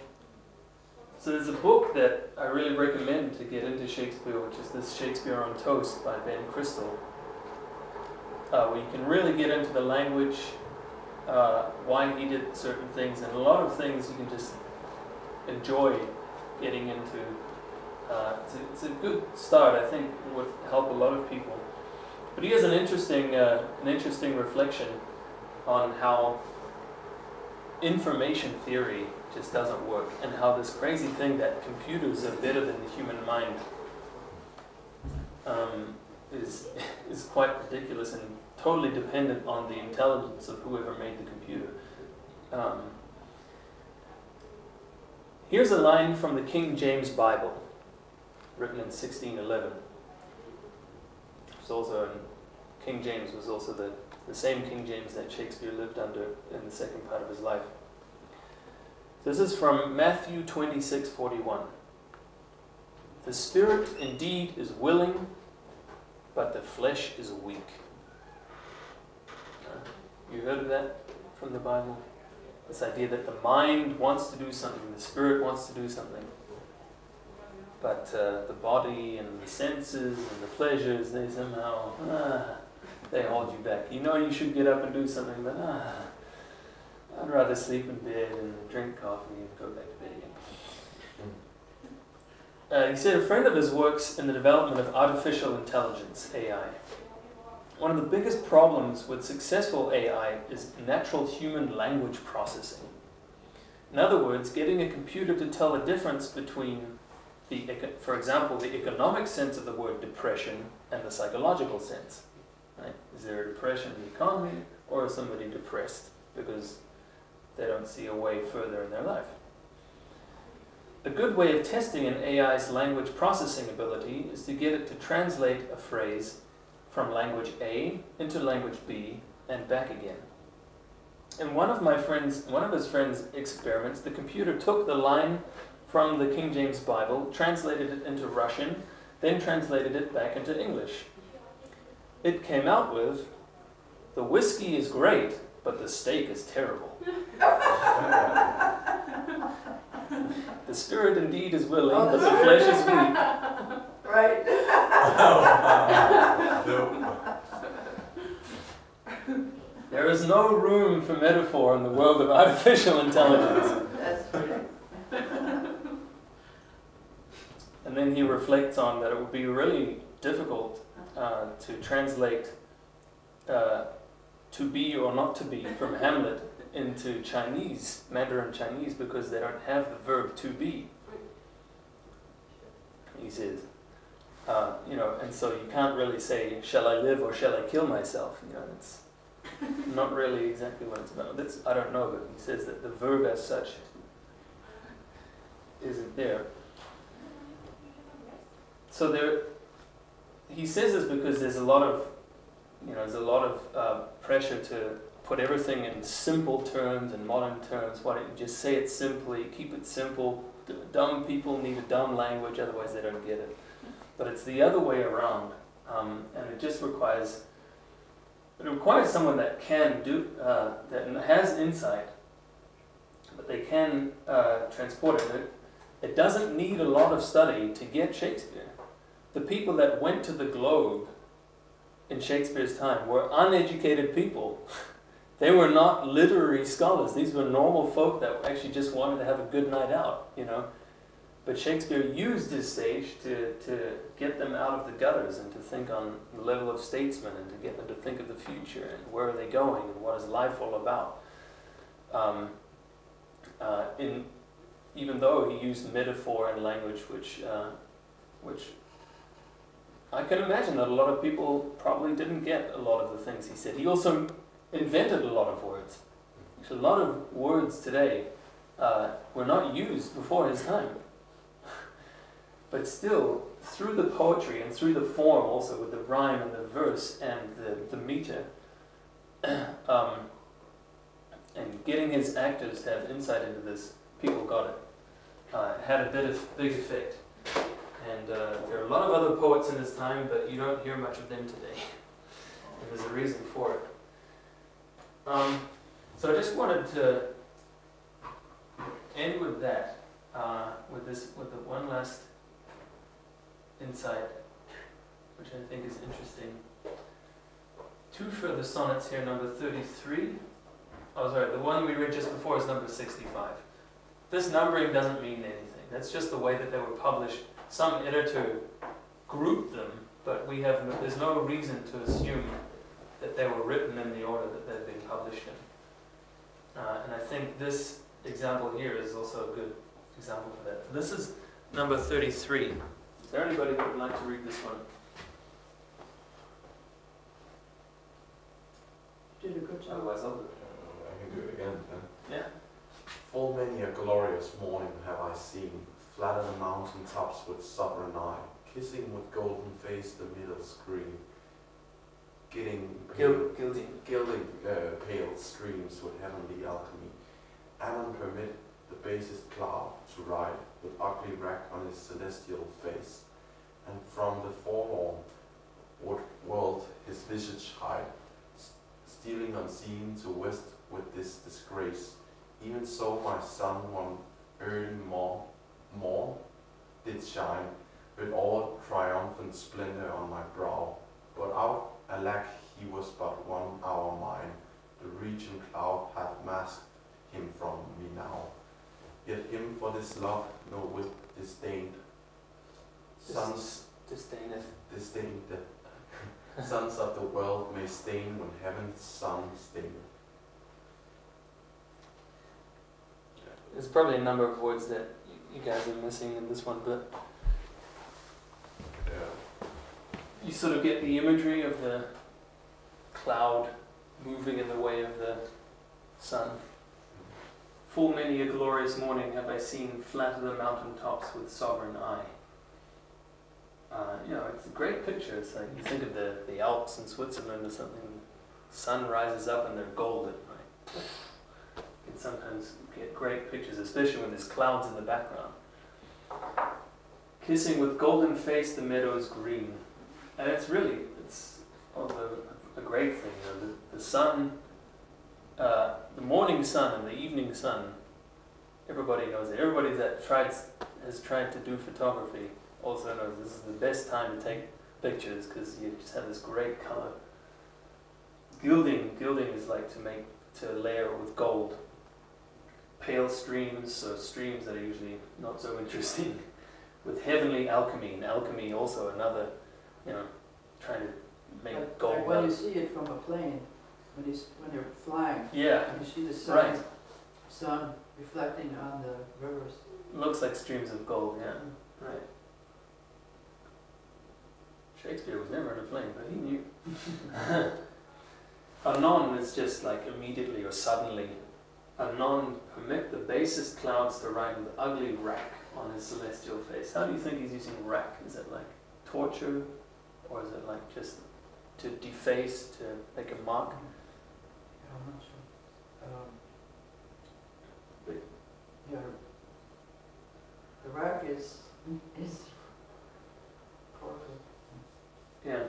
so there's a book that I really recommend to get into Shakespeare, which is this Shakespeare on Toast by Ben Crystal, where you can really get into the language, why he did certain things, and a lot of things you can just enjoy getting into. It's a good start. I think it would help a lot of people. But he has an interesting reflection on how information theory just doesn't work, and how this crazy thing that computers are better than the human mind is quite ridiculous and totally dependent on the intelligence of whoever made the computer. Here's a line from the King James Bible, written in 1611. It's also King James was also the same King James that Shakespeare lived under in the second part of his life. This is from Matthew 26:41. The spirit indeed is willing, but the flesh is weak. You heard of that from the Bible? This idea that the mind wants to do something, the spirit wants to do something, but the body and the senses and the pleasures, they somehow, they hold you back. You know you should get up and do something, but I'd rather sleep in bed and drink coffee and go back to bed again. He said a friend of his works in the development of artificial intelligence, AI. One of the biggest problems with successful AI is natural human language processing. In other words, getting a computer to tell the difference between, for example, the economic sense of the word depression and the psychological sense. Right? Is there a depression in the economy, or is somebody depressed because they don't see a way further in their life? A good way of testing an AI's language processing ability is to get it to translate a phrase from language A into language B and back again. In one of his friends' experiments, the computer took the line from the King James Bible, translated it into Russian, then translated it back into English. It came out with, "The whiskey is great, but the steak is terrible." The spirit indeed is willing, but the flesh is weak. Right. There is no room for metaphor in the world of artificial intelligence. That's right. And then he reflects on that it would be really difficult to translate to be or not to be from Hamlet into Chinese, Mandarin Chinese, because they don't have the verb to be. He says, and so you can't really say, "Shall I live or shall I kill myself?" It's not really exactly what it's about. I don't know, but he says that the verb as such isn't there. So he says this because there's a lot of pressure to put everything in simple terms and modern terms. Why don't you just say it simply, keep it simple? Dumb people need a dumb language, otherwise they don't get it. But it's the other way around, and it just requires someone that can do that has insight, but they can transport it. It doesn't need a lot of study to get Shakespeare. The people that went to the Globe in Shakespeare's time were uneducated people. They were not literary scholars. These were normal folk that actually just wanted to have a good night out, But Shakespeare used his stage to get them out of the gutters and to think on the level of statesmen and to get them to think of the future and where are they going and what is life all about. Even though he used metaphor and language, which I can imagine that a lot of people probably didn't get a lot of the things he said. He also invented a lot of words. Actually, a lot of words today were not used before his time. But still, through the poetry and through the form also, with the rhyme and the verse and the meter, and getting his actors to have insight into this, people got it. It had a big effect. And there are a lot of other poets in his time, but you don't hear much of them today. And there's a reason for it. So I just wanted to end with that, with the one last insight, which I think is interesting. 2 further sonnets here, number 33. Oh, sorry, the one we read just before is number 65. This numbering doesn't mean anything. That's just the way that they were published. Some editor grouped them, but there's no reason to assume that they were written in the order that they've been published in. And I think this example here is also a good example for that. This is number 33. Is there anybody who would like to read this one? Did a good job. Otherwise, I'll do it. I can do it again then. Yeah. Full many a glorious morning have I seen, flatter the mountain tops with sovereign eye, kissing with golden face the meadows green, gilding pale streams with heavenly alchemy. Alan permit the basest cloud to ride with ugly wrack on his celestial face, and from the forlorn world his visage hide, stealing unseen to west with this disgrace. Even so my sun one early morn did shine, with all triumphant splendor on my brow. But out, alack, he was but 1 hour mine. The region cloud hath masked him from me now. Yet him for this love no wit disdained. Sons disdained. Sons of the world may stain when heaven's sun stained. There's probably a number of words that you guys are missing in this one, but you sort of get the imagery of the cloud moving in the way of the sun. Full many a glorious morning have I seen, flatter the mountain tops with sovereign eye. It's a great picture. It's like you think of the Alps in Switzerland or something. The sun rises up and they're golden, right? You can sometimes get great pictures, especially when there's clouds in the background. Kissing with golden face the meadows green. And it's a great thing. The sun, the morning sun and the evening sun, everybody knows it. Everybody that has tried to do photography also knows this is the best time to take pictures because you just have this great color. Gilding is like to layer with gold. Pale streams, so streams that are usually not so interesting, with heavenly alchemy. And alchemy also another, trying to make gold. Like when you see it from a plane, when you're flying, yeah, you see the sun reflecting on the rivers. Looks like streams of gold, yeah. Right. Shakespeare was never in a plane, but he knew. Anon is just like immediately or suddenly. Anon permit the basest clouds to ride with ugly wrack on his celestial face. How do you think he's using wrack? Is it like torture? Or is it like just to deface, to make a mark? Yeah, I'm not sure. Yeah, the rack is purple. Yeah.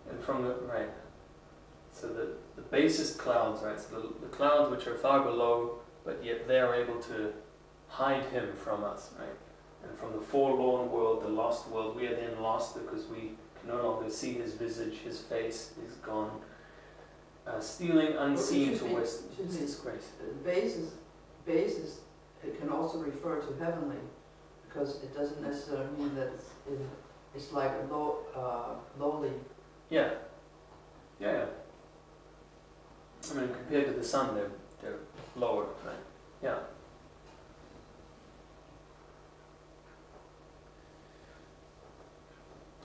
And from the, right, so the basest clouds, right, so the clouds which are far below, but yet they are able to hide him from us, right? And from the forlorn world, the lost world, we are then lost because we can no longer see his visage, his face is gone. Stealing unseen to west is disgrace. Basis, it can also refer to heavenly, because it doesn't necessarily mean that it's like a lowly. Yeah. Yeah. I mean, compared to the sun, they're lower, right? Yeah.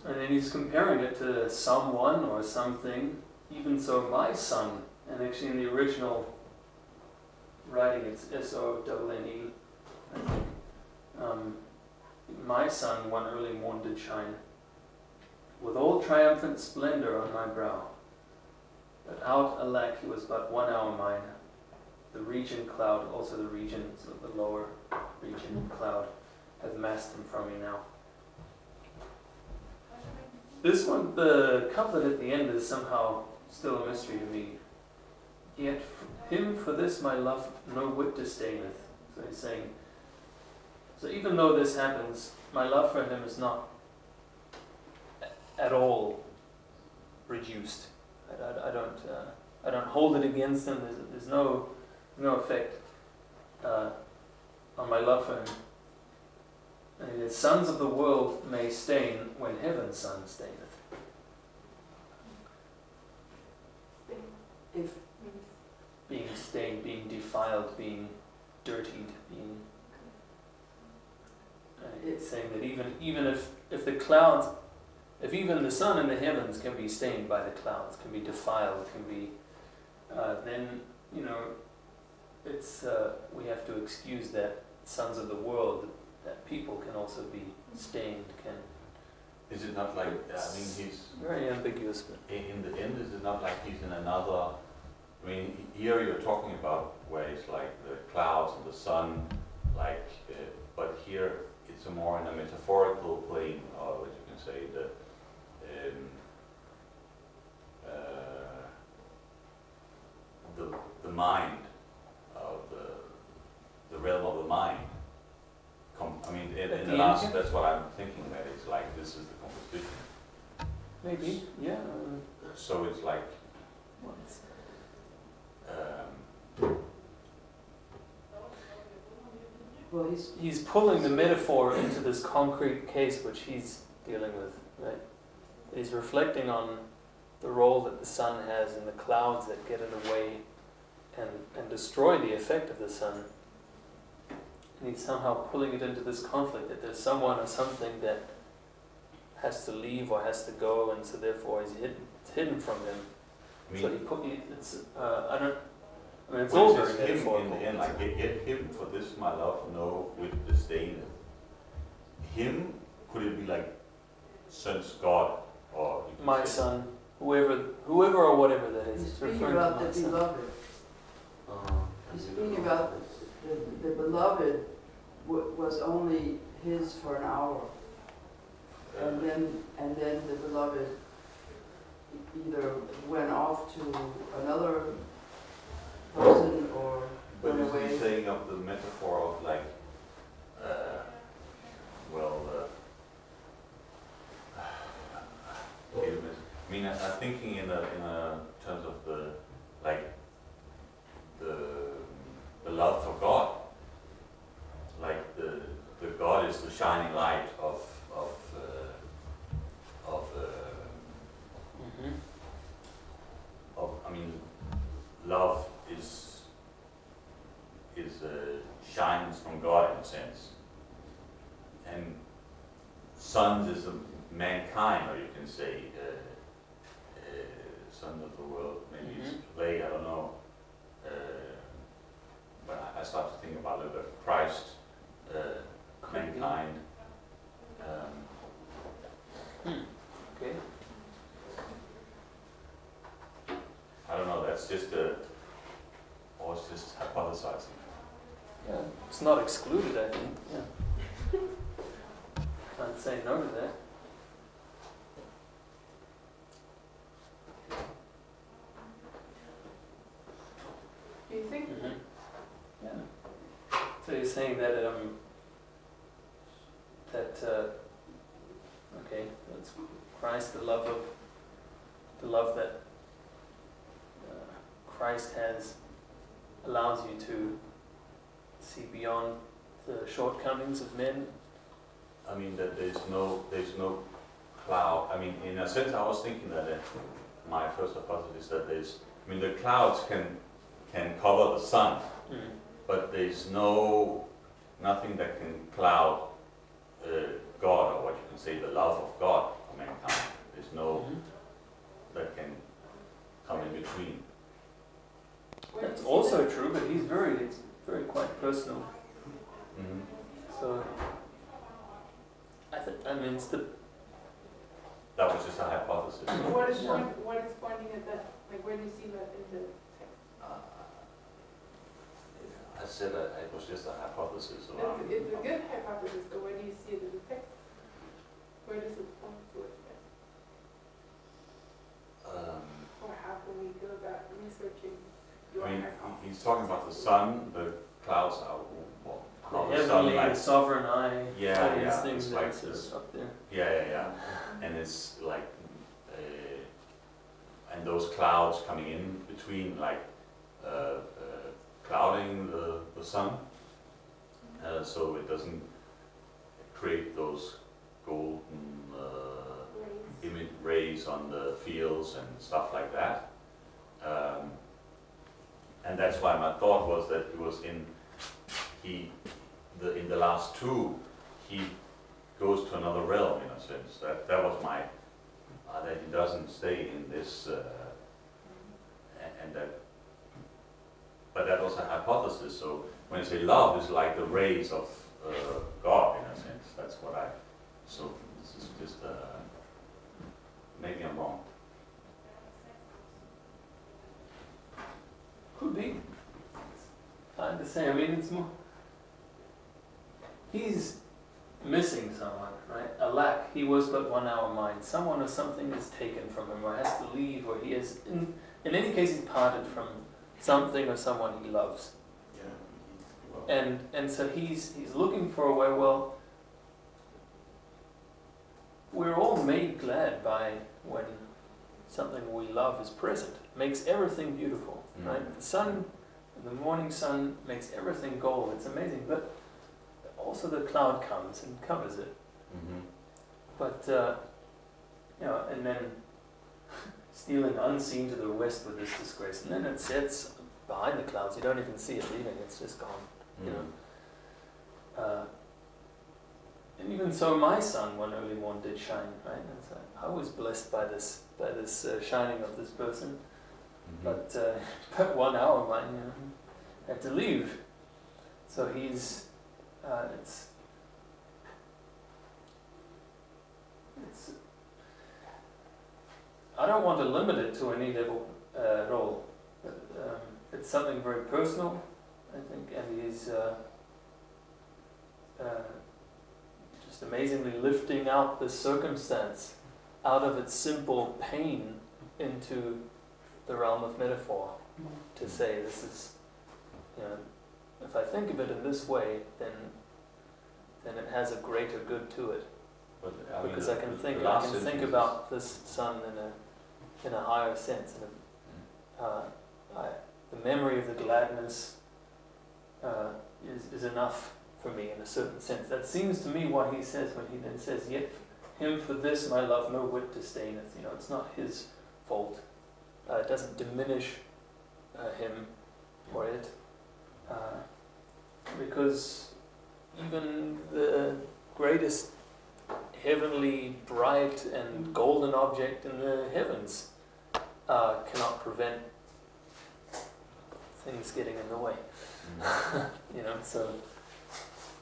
And then he's comparing it to someone or something. Even so, my son, and actually in the original writing it's S-O-N-N-E, I think. my sun one early morn did shine, with all triumphant splendour on my brow. But out, alack, he was but 1 hour mine. The region cloud, also the regions of the lower region cloud, have masked him from me now. This one, the couplet at the end is somehow still a mystery to me. Yet him for this my love no whit disdaineth. So he's saying, so even though this happens, my love for him is not at all reduced. I don't hold it against him. There's no effect on my love for him. And the sons of the world may stain when heaven's sun staineth. If Being stained, being defiled, being dirtied, being. It's saying that even if the clouds, if even the sun in the heavens can be stained by the clouds, can be defiled, can be, then it's we have to excuse that sons of the world, that people can also be stained. Is it not like, he's very ambiguous, but in the end, is it not like he's in another, here you're talking about where it's like the clouds and the sun, but here it's a more in a metaphorical plane, or what you can say, the mind of the realm of the mind. In the last, that's what I'm thinking, that it's like this is the composition. maybe, yeah. So it's like, well, he's pulling the metaphor into this concrete case which he's dealing with, right? He's reflecting on the role that the sun has in the clouds that get in the way and destroy the effect of the sun. And he's somehow pulling it into this conflict, that there's someone or something that has to leave or has to go, and so therefore it's hidden from him. It's all very metaphorical. In the end, like, yet him for this my love no with disdain. Him, could it be like son's God, or my son, whoever or whatever that is. he's It's speaking referring about to my the son. beloved. He's speaking about the beloved was only his for an hour, and then the beloved either went off to another person or But went is away. he saying of the metaphor of like, wait a minute. I'm thinking in a terms of the love for God. Like the God is the shining light of love shines from God in a sense, and sons is mankind, or you can say sons of the world. Maybe it's play, I don't know. But I start to think about a little bit of Christ, mankind. Okay. I don't know. That's just or it's just hypothesizing. Yeah, it's not excluded, I think. Yeah. Can't say no to that. Do you think? Yeah. So you're saying that okay, that's Christ, the love that Christ has allows you to see beyond the shortcomings of men. I mean that there's no cloud. I mean, in a sense, I was thinking that my first hypothesis that the clouds can cover the sun, but there's nothing that can cloud God, or what you can say, the love of God for mankind. There's no that can come in between. That's also true, but it's very quite personal. So I mean, it's the. That was just a hypothesis. What is pointing at that? Like, where do you see that in the text? I said that it was just a hypothesis around. It's a good hypothesis, but where do you see it in the text? Where does it point towards that? Or how can we go about researching your I mean, hypothesis? he's talking about the sun, the clouds are how The the sun heavenly, like the sovereign eye, Yeah, all these yeah, things it's that like are sort this- of up there. yeah, and it's like and those clouds coming in between, like clouding the sun, so it doesn't create those golden rays on the fields and stuff like that. And that's why my thought was that it was in the last two, he goes to another realm in a sense. That was my that he doesn't stay in this and that. But that was a hypothesis. So when I say love is like the rays of God in a sense, that's what I. So this is just maybe I'm wrong. Could be. Hard to say. I mean, it's more. He's missing someone, right? Alack, he was but 1 hour mine. Someone or something is taken from him, or has to leave, or he is. In any case, he's parted from something or someone he loves. Yeah. And so he's looking for a way. Well, we're all made glad by when something we love is present. Makes everything beautiful, right? The sun, the morning sun makes everything gold. It's amazing, but also the cloud comes and covers it. Mm-hmm. But and then stealing unseen to the west with this disgrace, and then it sets behind the clouds. You don't even see it leaving; it's just gone. You know. And even so, my sun, one early morn, did shine. Right, and so I was blessed by this shining of this person. Mm-hmm. But 1 hour, mine, had to leave. So he's it's I don't want to limit it to any level at all. But, it's something very personal, I think, and he's just amazingly lifting out this circumstance out of its simple pain into the realm of metaphor, to say this is, if I think of it in this way, then it has a greater good to it. But, I mean, Because I can think sentence about this sun in a higher sense. The memory of the gladness is enough for me in a certain sense. That seems to me what he says when he then says, "Yet him for this my love no whit disdaineth." It's not his fault. It doesn't diminish him or it, because even the greatest heavenly, bright and golden object in the heavens cannot prevent things getting in the way. So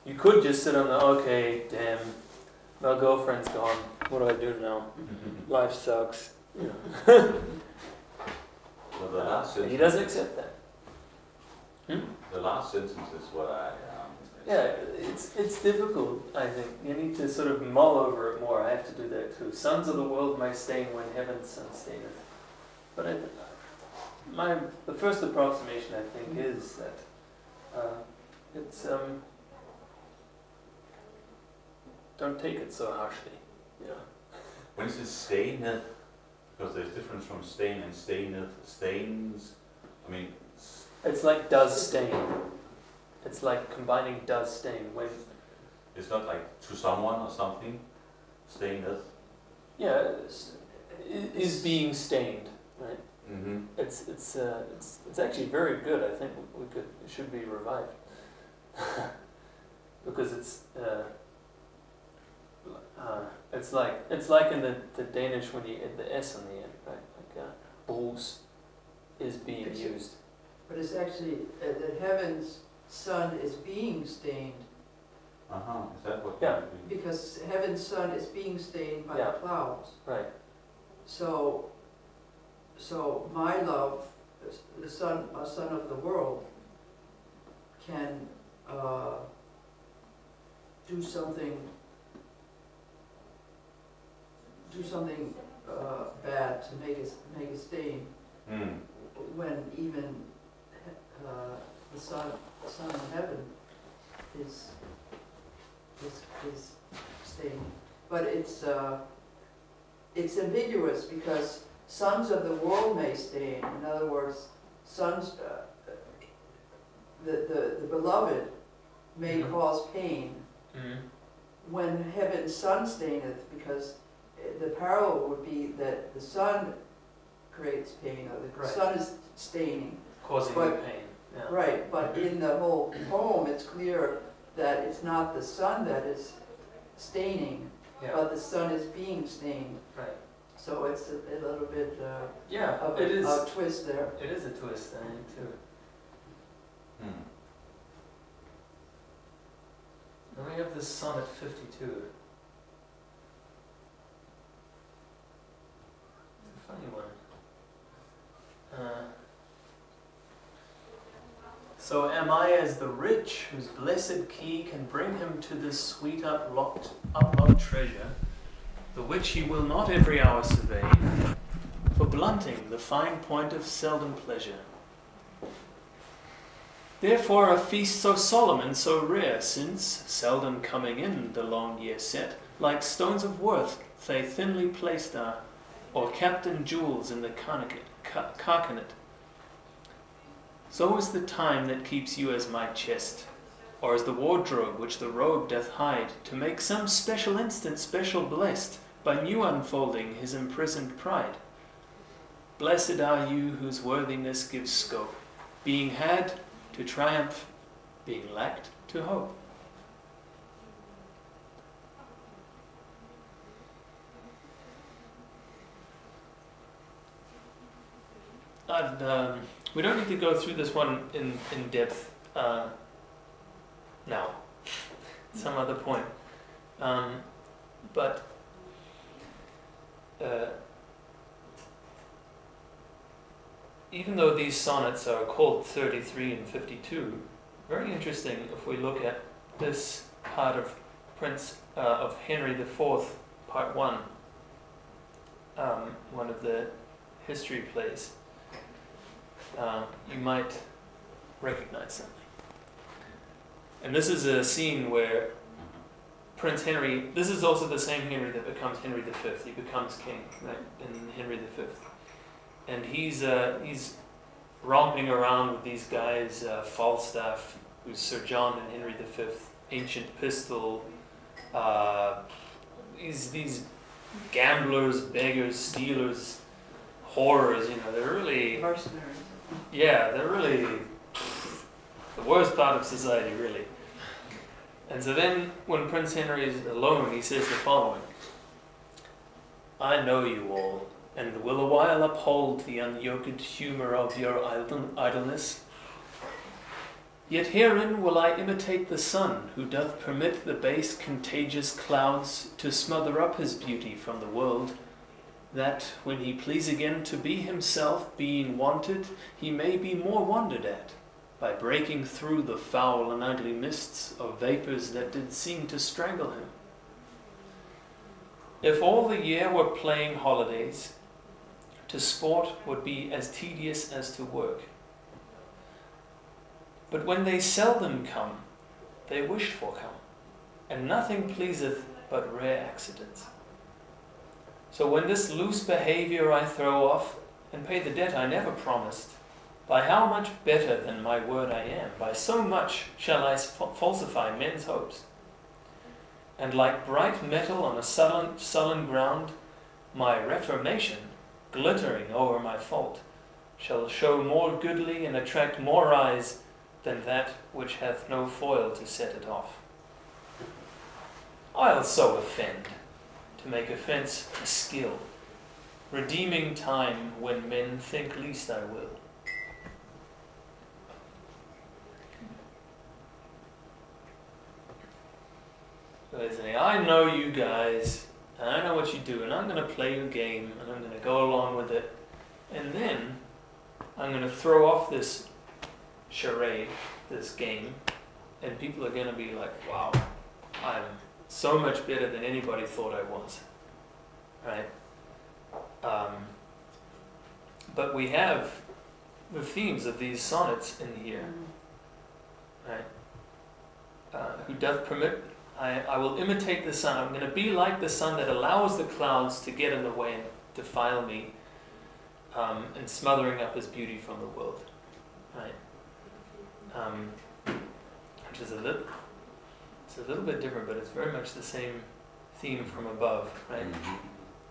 you could just sit on the, okay, damn, my girlfriend's gone, what do I do now? Life sucks. Well, the last sentence, He doesn't accept that. The last sentence is what I. Yeah, it's difficult, I think. You need to sort of mull over it more. I have to do that too. Sons of the world may stain when heaven's sun staineth. But the first approximation, I think, is that it's don't take it so harshly. When is it staineth? Because there's difference from stain and staineth. Stains. I mean. It's like does stain. It's like combining does stain with. It's not like to someone or something. Staineth. Yeah, is being stained, right? Mm-hmm. It's actually very good. I think it should be revived because it's like in the Danish when you add the s on the end, right? Like bruise is being used. But it's actually that heaven's sun is being stained Is that what? Yeah. Because heaven's sun is being stained by Yeah. the clouds. Right. So my love, the son of the world, can do something bad to make a stain, when even the sun in heaven is stained. But it's ambiguous, because sons of the world may stain. In other words, sons, the beloved may cause pain when heaven's sun staineth, because the parallel would be that the sun creates pain, or the sun is staining. Causing the pain. Yeah. Right, but in the whole poem, it's clear that it's not the sun that is staining, but the sun is being stained. Right. So it's a little bit of it is a twist there. It is a twist, I think, too. And we have this sonnet 52. It's a funny one. So am I as the rich, whose blessed key can bring him to this sweet unlocked treasure, the which he will not every hour survey, for blunting the fine point of seldom pleasure. Therefore a feast so solemn and so rare, since, seldom coming in the long year set, like stones of worth they thinly placed are, or kept in jewels in the carcanet. So is the time that keeps you as my chest, or as the wardrobe which the robe doth hide, to make some special instant special blessed, by new unfolding his imprisoned pride. Blessed are you whose worthiness gives scope, being had to triumph, being lacked to hope. We don't need to go through this one in depth now. Some other point. But even though these sonnets are called 33 and 52, very interesting if we look at this part of of Henry IV, Part 1, one of the history plays. You might recognize something. And this is a scene where Prince Henry, this is also the same Henry that becomes Henry V. He becomes king, right, in Henry V. And he's romping around with these guys, Falstaff, who's Sir John and Henry V, Ancient Pistol, these gamblers, beggars, stealers, horrors, they're really... Mercenaries. Yeah, they're really the worst part of society, really. And so then, when Prince Henry is alone, he says the following: I know you all, and will a while uphold the unyoked humour of your idleness. Yet herein will I imitate the sun, who doth permit the base contagious clouds to smother up his beauty from the world, that, when he please again to be himself, being wanted, he may be more wondered at, by breaking through the foul and ugly mists of vapours that did seem to strangle him. If all the year were playing holidays, to sport would be as tedious as to work. But when they seldom come, they wished for come, and nothing pleaseth but rare accidents. So when this loose behaviour I throw off, and pay the debt I never promised, by how much better than my word I am, by so much shall I falsify men's hopes. And like bright metal on a sullen ground, my reformation, glittering o'er my fault, shall show more goodly and attract more eyes than that which hath no foil to set it off. I'll so offend, to make offence a skill, redeeming time when men think least I will. So he's saying, I know you guys, and I know what you do, and I'm going to play your game, and I'm going to go along with it, and then I'm going to throw off this charade, this game, and people are going to be like, wow, I'm so much better than anybody thought I was, right? But we have the themes of these sonnets in here, right? Who doth permit, I will imitate the sun. I'm going to be like the sun that allows the clouds to get in the way and defile me, and smothering up his beauty from the world, right? Which is it's a little bit different, but it's very much the same theme from above, right?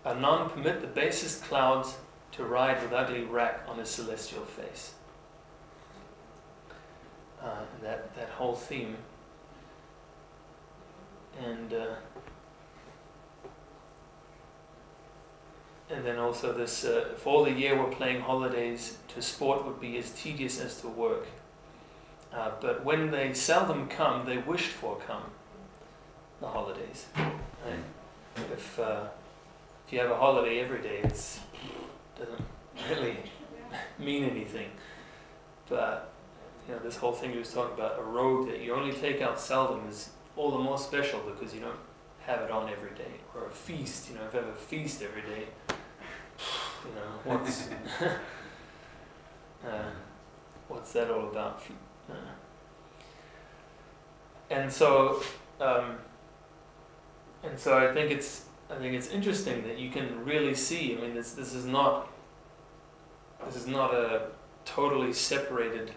Anon permit the basest clouds to ride with ugly wrack on his celestial face. And that whole theme. And then also this, if all the year were playing holidays, to sport would be as tedious as to work. But when they seldom come, they wished for come, the holidays. Right? If you have a holiday every day, it doesn't really mean anything. But this whole thing he was talking about, a robe that you only take out seldom, is all the more special because you don't have it on every day. Or a feast, if you have a feast every day, what's that all about? And so I think it's interesting that you can really see. I mean, this is not a totally separated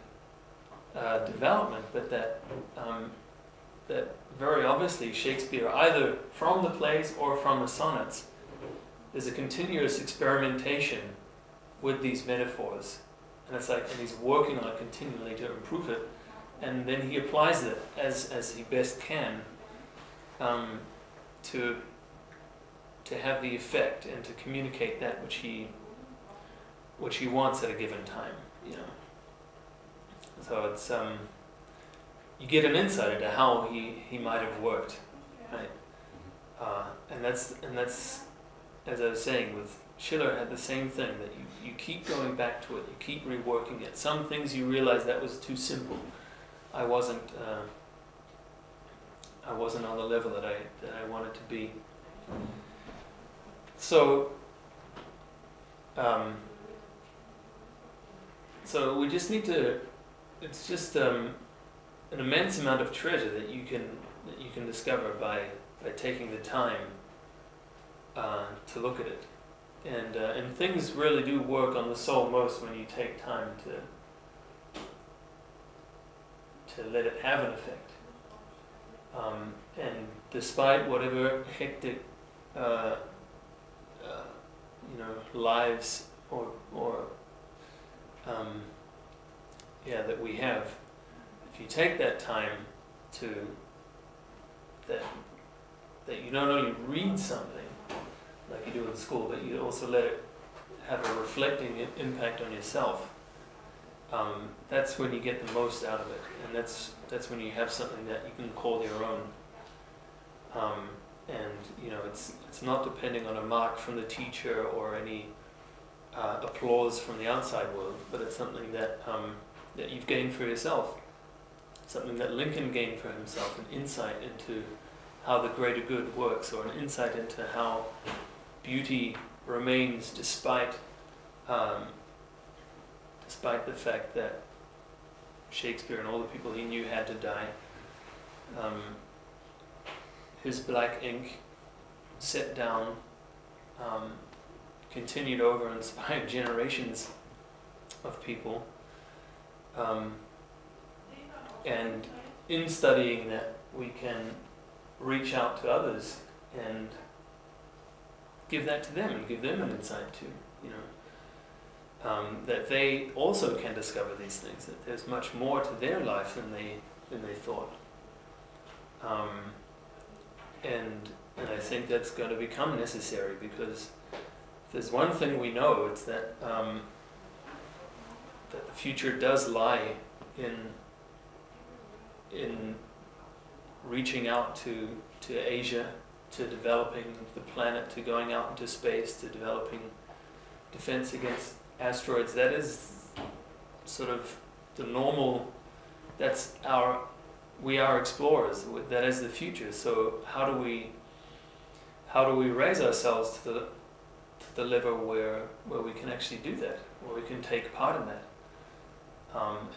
development, but that very obviously Shakespeare, either from the plays or from the sonnets, there's a continuous experimentation with these metaphors, and and he's working on it continually to improve it, and then he applies it as he best can to have the effect and to communicate that which he wants at a given time. So it's you get an insight into how he might have worked, right? And that's as I was saying, with Schiller had the same thing, that you keep going back to it, you keep reworking it. Some things you realize that was too simple. I wasn't on the level that I wanted to be. So we just need to. It's just an immense amount of treasure that you can discover by taking the time to look at it, and things really do work on the soul most when you take time to let it have an effect. And despite whatever hectic lives or that we have, if you take that time that you not only read something like you do in school, but you also let it have a reflecting impact on yourself, that's when you get the most out of it, and that's when you have something that you can call your own. It's not depending on a mark from the teacher or any applause from the outside world, but it's something that you've gained for yourself, something that Lincoln gained for himself, an insight into how the greater good works, or an insight into how beauty remains despite the fact that Shakespeare and all the people he knew had to die. His black ink set down, continued over, and inspired generations of people. And in studying that, we can reach out to others and give that to them, and give them an insight too. That they also can discover these things, that there's much more to their life than they thought. And I think that's going to become necessary, because if there's one thing we know, it's that that the future does lie in reaching out to to Asia, to developing the planet, to going out into space, to developing defense against asteroids. That is sort of the normal, we are explorers, that is the future. So how do we raise ourselves to the level where we can actually do that, where we can take part in that,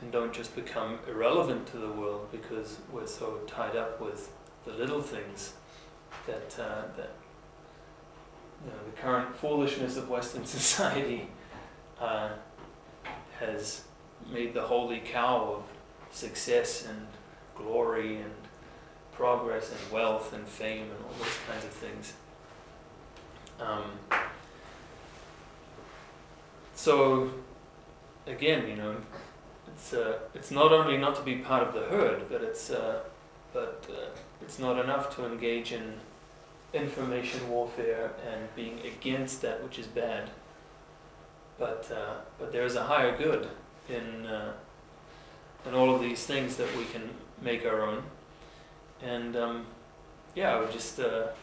and don't just become irrelevant to the world because we're so tied up with the little things that the current foolishness of Western society has made the holy cow of success and glory and progress and wealth and fame and all those kinds of things. So again, it's not only not to be part of the herd, but it's not enough to engage in information warfare and being against that which is bad. But there is a higher good in all of these things that we can make our own. And I would just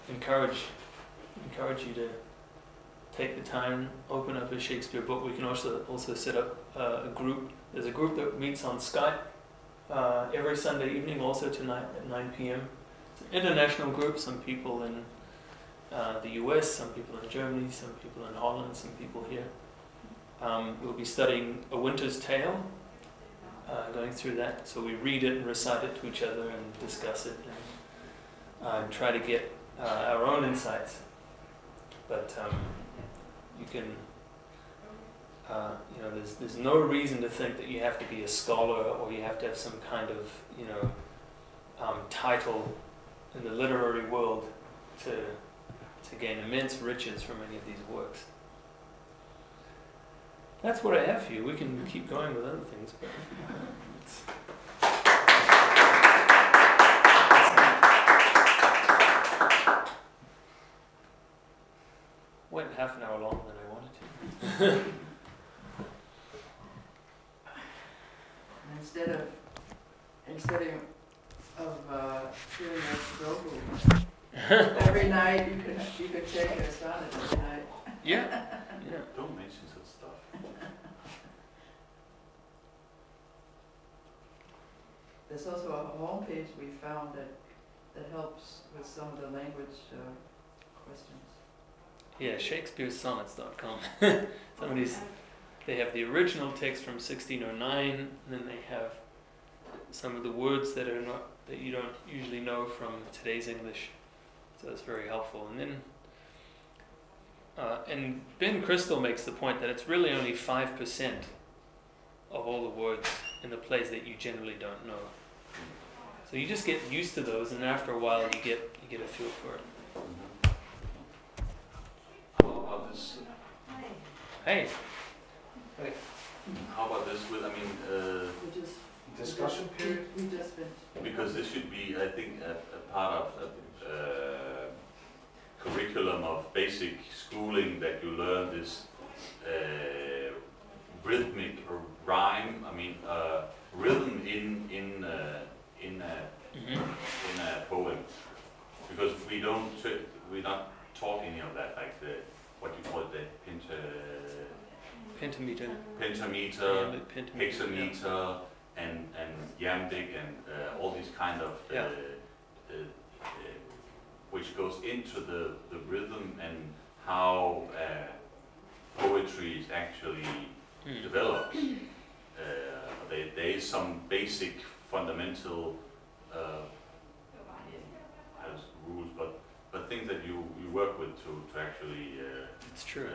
encourage you to take the time, open up a Shakespeare book. We can also set up a group. There's a group that meets on Skype every Sunday evening, also tonight at 9 p.m. It's an international group. Some people in the US, some people in Germany, some people in Holland, some people here. We'll be studying A Winter's Tale, going through that. So we read it and recite it to each other and discuss it and try to get our own insights. But you can, there's no reason to think that you have to be a scholar or you have to have some kind of, title in the literary world to gain immense riches from any of these works. That's what I have for you. We can keep going with other things, but went half an hour longer than I wanted to. Instead of hearing us go every night, you could take a sonnet every night. Yeah. Don't mention such stuff. There's also a homepage we found that helps with some of the language questions. Yeah, shakespearesonnets.com. They have the original text from 1609, and then they have some of the words that you don't usually know from today's English. So it's very helpful. And then and Ben Crystal makes the point that it's really only 5% of all the words in the plays that you generally don't know. So you just get used to those, and after a while you get a feel for it. How about this? Hey. How about this with, Discussion period? We just finished. because this should be, I think, a part of the curriculum of basic schooling, that you learn this rhythmic rhyme. Rhythm in a poem, because we're not taught any of that, like what you call it, the pentameter, hexameter, and iambic, and all these kind of which goes into the rhythm and how poetry is actually developed. There is some basic fundamental rules, but things that you work with to actually. It's true.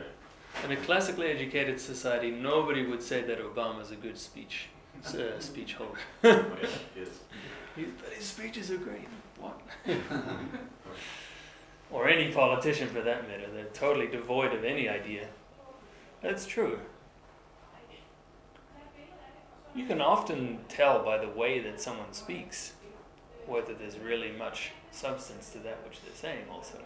In a classically educated society, nobody would say that Obama's a good speech holder. Yes. But his speeches are great. What? Or any politician for that matter. They're totally devoid of any idea. That's true. You can often tell by the way that someone speaks whether there's really much substance to that which they're saying also.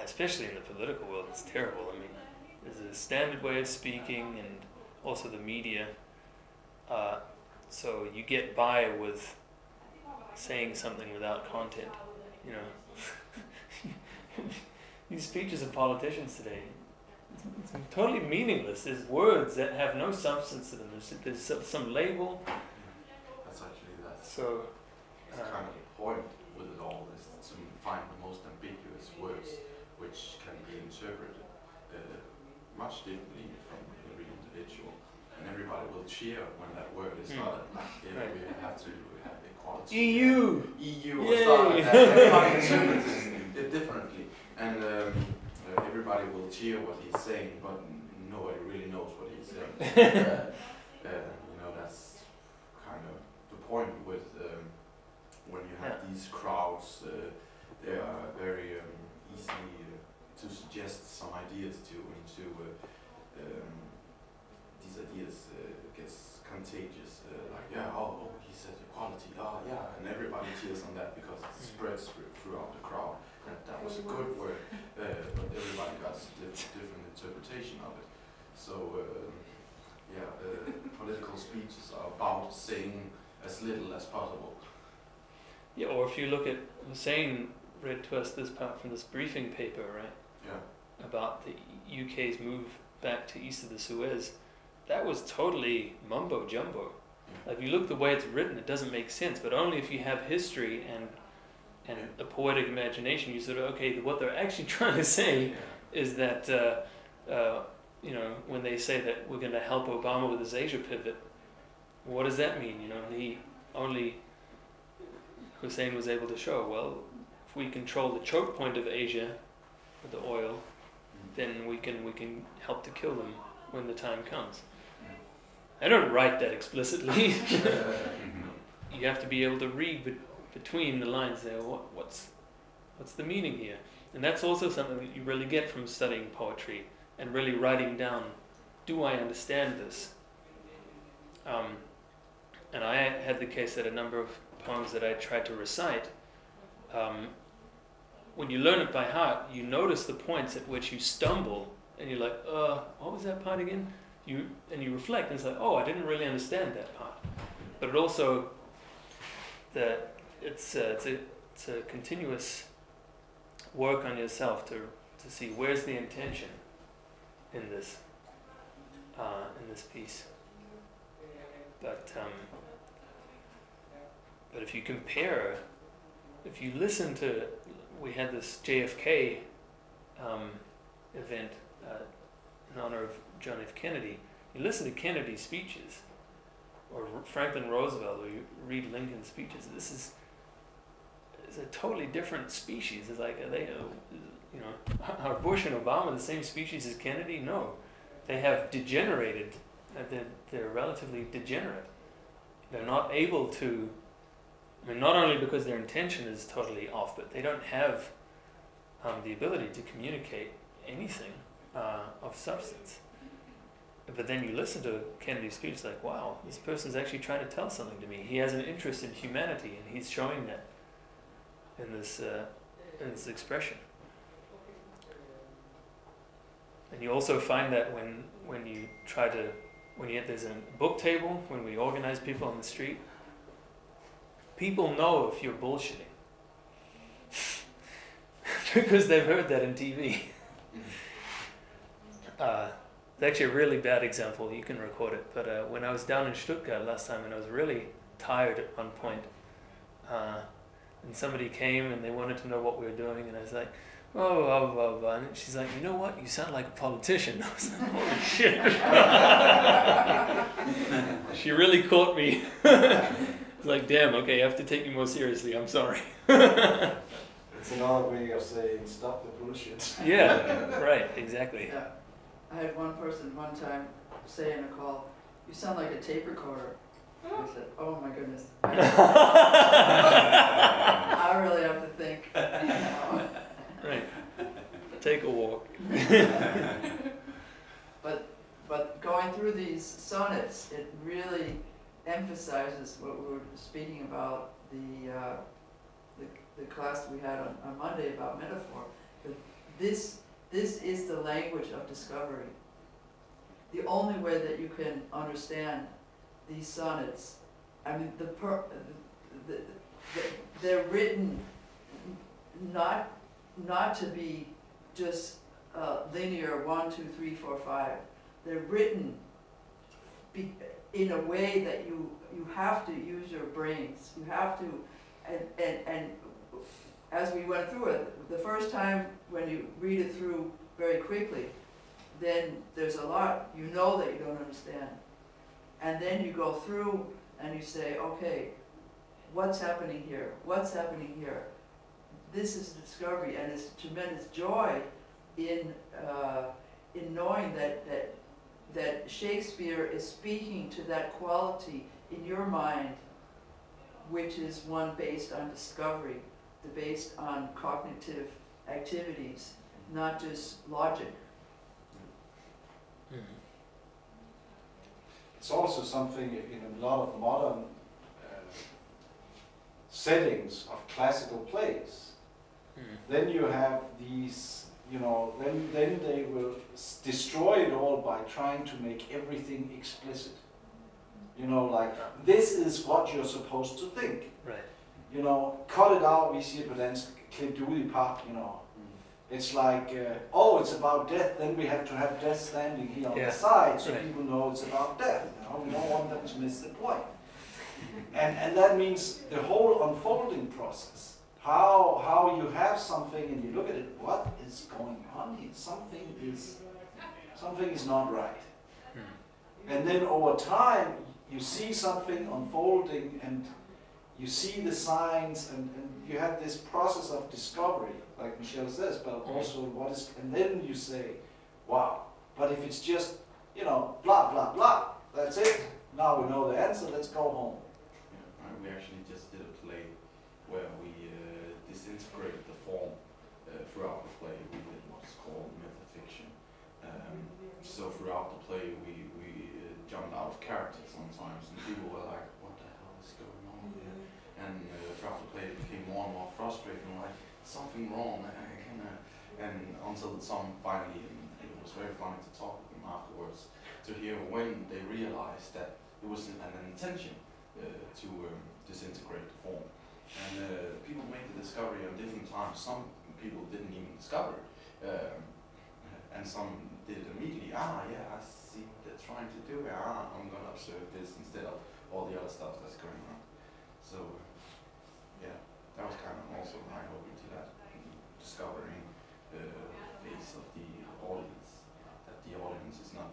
Especially in the political world, it's terrible. There's a standard way of speaking, and also the media. So you get by with saying something without content, you know. These speeches of politicians today, it's totally meaningless. There's words that have no substance to them. There's some label. That's actually So that's kind of the point with it all, is to find the most ambiguous words which can be interpreted much differently from every individual, and everybody will cheer when that word is uttered. Like, we have to have equality. EU or stuff like that. Everybody interprets it differently, and everybody will cheer what he's saying, but nobody really knows what he's saying. You know, that's kind of the point with when you have these crowds. They are very easy to suggest some ideas to, and these ideas gets contagious. Like, he said equality. And everybody cheers on that because it spreads throughout the crowd. That was a good word, but everybody got a different interpretation of it. So, political speeches are about saying as little as possible. Yeah, or if you look at Hussein read to us this part from this briefing paper, right? Yeah. About the UK's move back to east of the Suez. That was totally mumbo jumbo. Like, if you look the way it's written, it doesn't make sense. But only if you have history and a poetic imagination, you sort of, okay, what they're actually trying to say is that, you know, when they say that we're going to help Obama with his Asia pivot, what does that mean? You know, Hussein was able to show, well, if we control the choke point of Asia with the oil, then we can help to kill them when the time comes. I don't write that explicitly. You have to be able to read between the lines there. What's the meaning here? And that's also something that you really get from studying poetry and really writing down, do I understand this? And I had the case that a number of poems that I tried to recite, when you learn it by heart, you notice the points at which you stumble, and you're like, what was that part again? You reflect, and it's like, I didn't really understand that part. But it also, it's a continuous work on yourself to see where's the intention in this piece. But if you compare, if you listen to, we had this JFK event in honor of John F. Kennedy. You listen to Kennedy's speeches, or Franklin Roosevelt, or you read Lincoln's speeches. It's a totally different species. It's like, are they, you know, are Bush and Obama the same species as Kennedy? No, they have degenerated. They're relatively degenerate. They're not able to. I mean, not only because their intention is totally off, but they don't have the ability to communicate anything of substance. But then you listen to Kennedy's speech, it's like, wow, this person's actually trying to tell something to me. He has an interest in humanity, and he's showing that in this expression. And you also find that when you there's a book table, when we organize people on the street, people know if you're bullshitting because they've heard that in TV. It's actually a really bad example. You can record it. But when I was down in Stuttgart last time, and I was really tired at one point, and somebody came and they wanted to know what we were doing, and I was like, and she's like, you know what? You sound like a politician. I was like, holy shit. She really caught me. It's like, damn, okay, you have to take me more seriously. I'm sorry. It's another way of saying stop the bullshit. Yeah, right, exactly. Yeah. I had one person one time say in a call, "You sound like a tape recorder." I said, "Oh my goodness." I really have to think. Right. Take a walk. But going through these sonnets, it really emphasizes what we were speaking about the class we had on Monday about metaphor. That this is the language of discovery. The only way that you can understand these sonnets I mean, they're written not to be just linear 1, 2, 3, 4, 5. They're written in a way that you have to use your brains. You have to, and as we went through it, the first time when you read it through very quickly, then there's a lot you know that you don't understand. And then you go through and you say, okay, what's happening here? What's happening here? This is a discovery, and it's tremendous joy in knowing that Shakespeare is speaking to that quality in your mind, which is one based on discovery, based on cognitive activities, not just logic. It's also something in a lot of modern settings of classical plays. Then you have these, you know, then they will destroy it all by trying to make everything explicit. You know, like, this is what you're supposed to think. Right. You know, cut it out, vi siger på dansk, klip det ud i pap, you know. It's like, oh, it's about death, then we have to have death standing here on the side so people know it's about death. You know? We don't want them to miss the point. And that means the whole unfolding process, how you have something and you look at it, what is going on here? Something is not right. And then over time, you see something unfolding and you see the signs and you have this process of discovery, like Michelle says, but also what is, and then you say, wow, but if it's just, you know, blah, blah, blah, that's it, now we know the answer, let's go home. Yeah, we actually just did a play where we disintegrated the form throughout the play. We did what's called metafiction. So throughout the play, we jumped out of character sometimes, and people were like, what the hell is going on here? And throughout the play, it became more and more frustrating, like, something wrong, and until some finally, it was very funny to talk with them afterwards, to hear when they realized that it was an intention to disintegrate the form. And people made the discovery at different times. Some people didn't even discover it, and some did it immediately. Yeah, I see what they're trying to do. I'm going to observe this instead of all the other stuff that's going on. So, yeah, that was kind of also eye-opening to that, discovering the face of the audience. That the audience is not,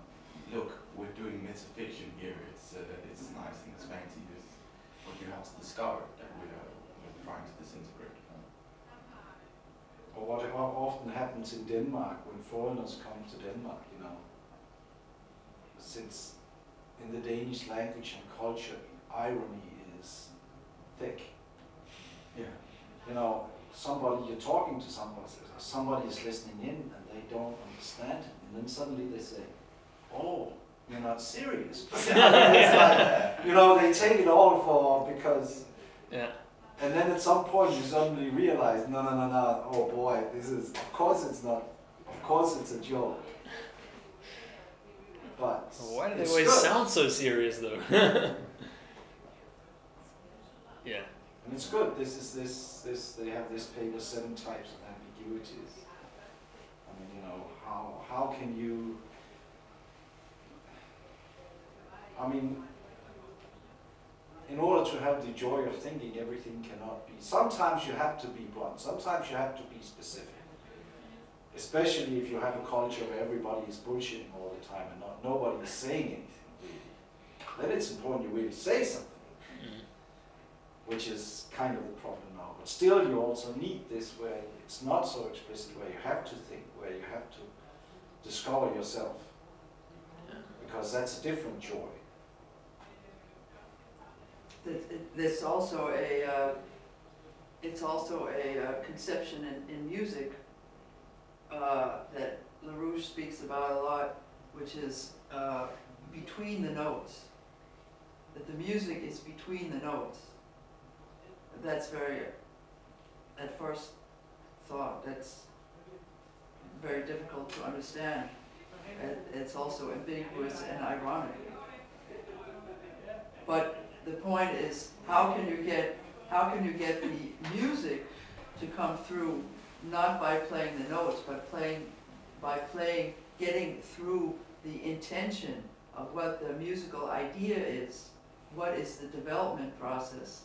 look, we're doing metafiction here. It's nice and it's fancy. But you have to discover that we're trying to disintegrate the form. Or what often happens in Denmark when foreigners come to Denmark, you know, since in the Danish language and culture, irony is thick. Yeah. You know, you're talking to somebody is listening in and they don't understand, and then suddenly they say, oh, you're not serious. It's like, you know, they take it all because, and then at some point you suddenly realize, no, oh boy, of course it's a joke. But why do they always sound so serious though? Yeah. And it's good. They have this paper, 7 types of ambiguities. I mean, you know, how can you, I mean, in order to have the joy of thinking, everything cannot be. Sometimes you have to be blunt. Sometimes you have to be specific. Especially if you have a culture where everybody is bullshitting all the time and nobody is saying anything really. Then it's important you really say something, which is kind of the problem now. But still, you also need this where it's not so explicit, where you have to think, where you have to discover yourself, because that's a different joy. There's also a conception in music that LaRouche speaks about a lot, which is between the notes. That the music is between the notes. That's very, at first thought, that's very difficult to understand. It's also ambiguous and ironic. But the point is, how can you get the music to come through, not by playing the notes, but getting through the intention of what the musical idea is, what is the development process,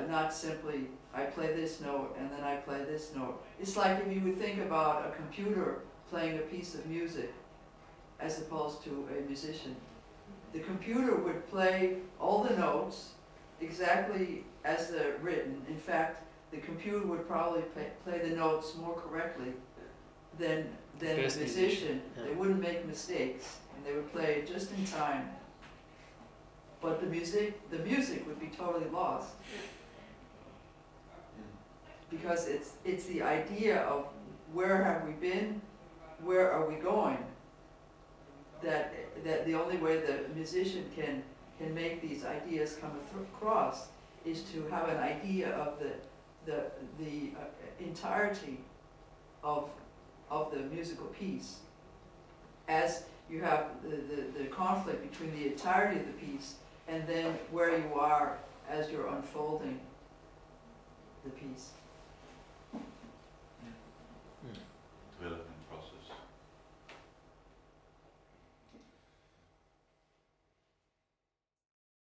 not simply, I play this note and then I play this note. It's like if you would think about a computer playing a piece of music as opposed to a musician. The computer would play all the notes exactly as they're written. In fact, the computer would probably play the notes more correctly than the musician. Yeah. They wouldn't make mistakes, and they would play it just in time. But the music would be totally lost. Because it's the idea of where have we been, where are we going, that the only way the musician can make these ideas come across is to have an idea of the entirety of the musical piece, as you have the conflict between the entirety of the piece and then where you are as you're unfolding the piece.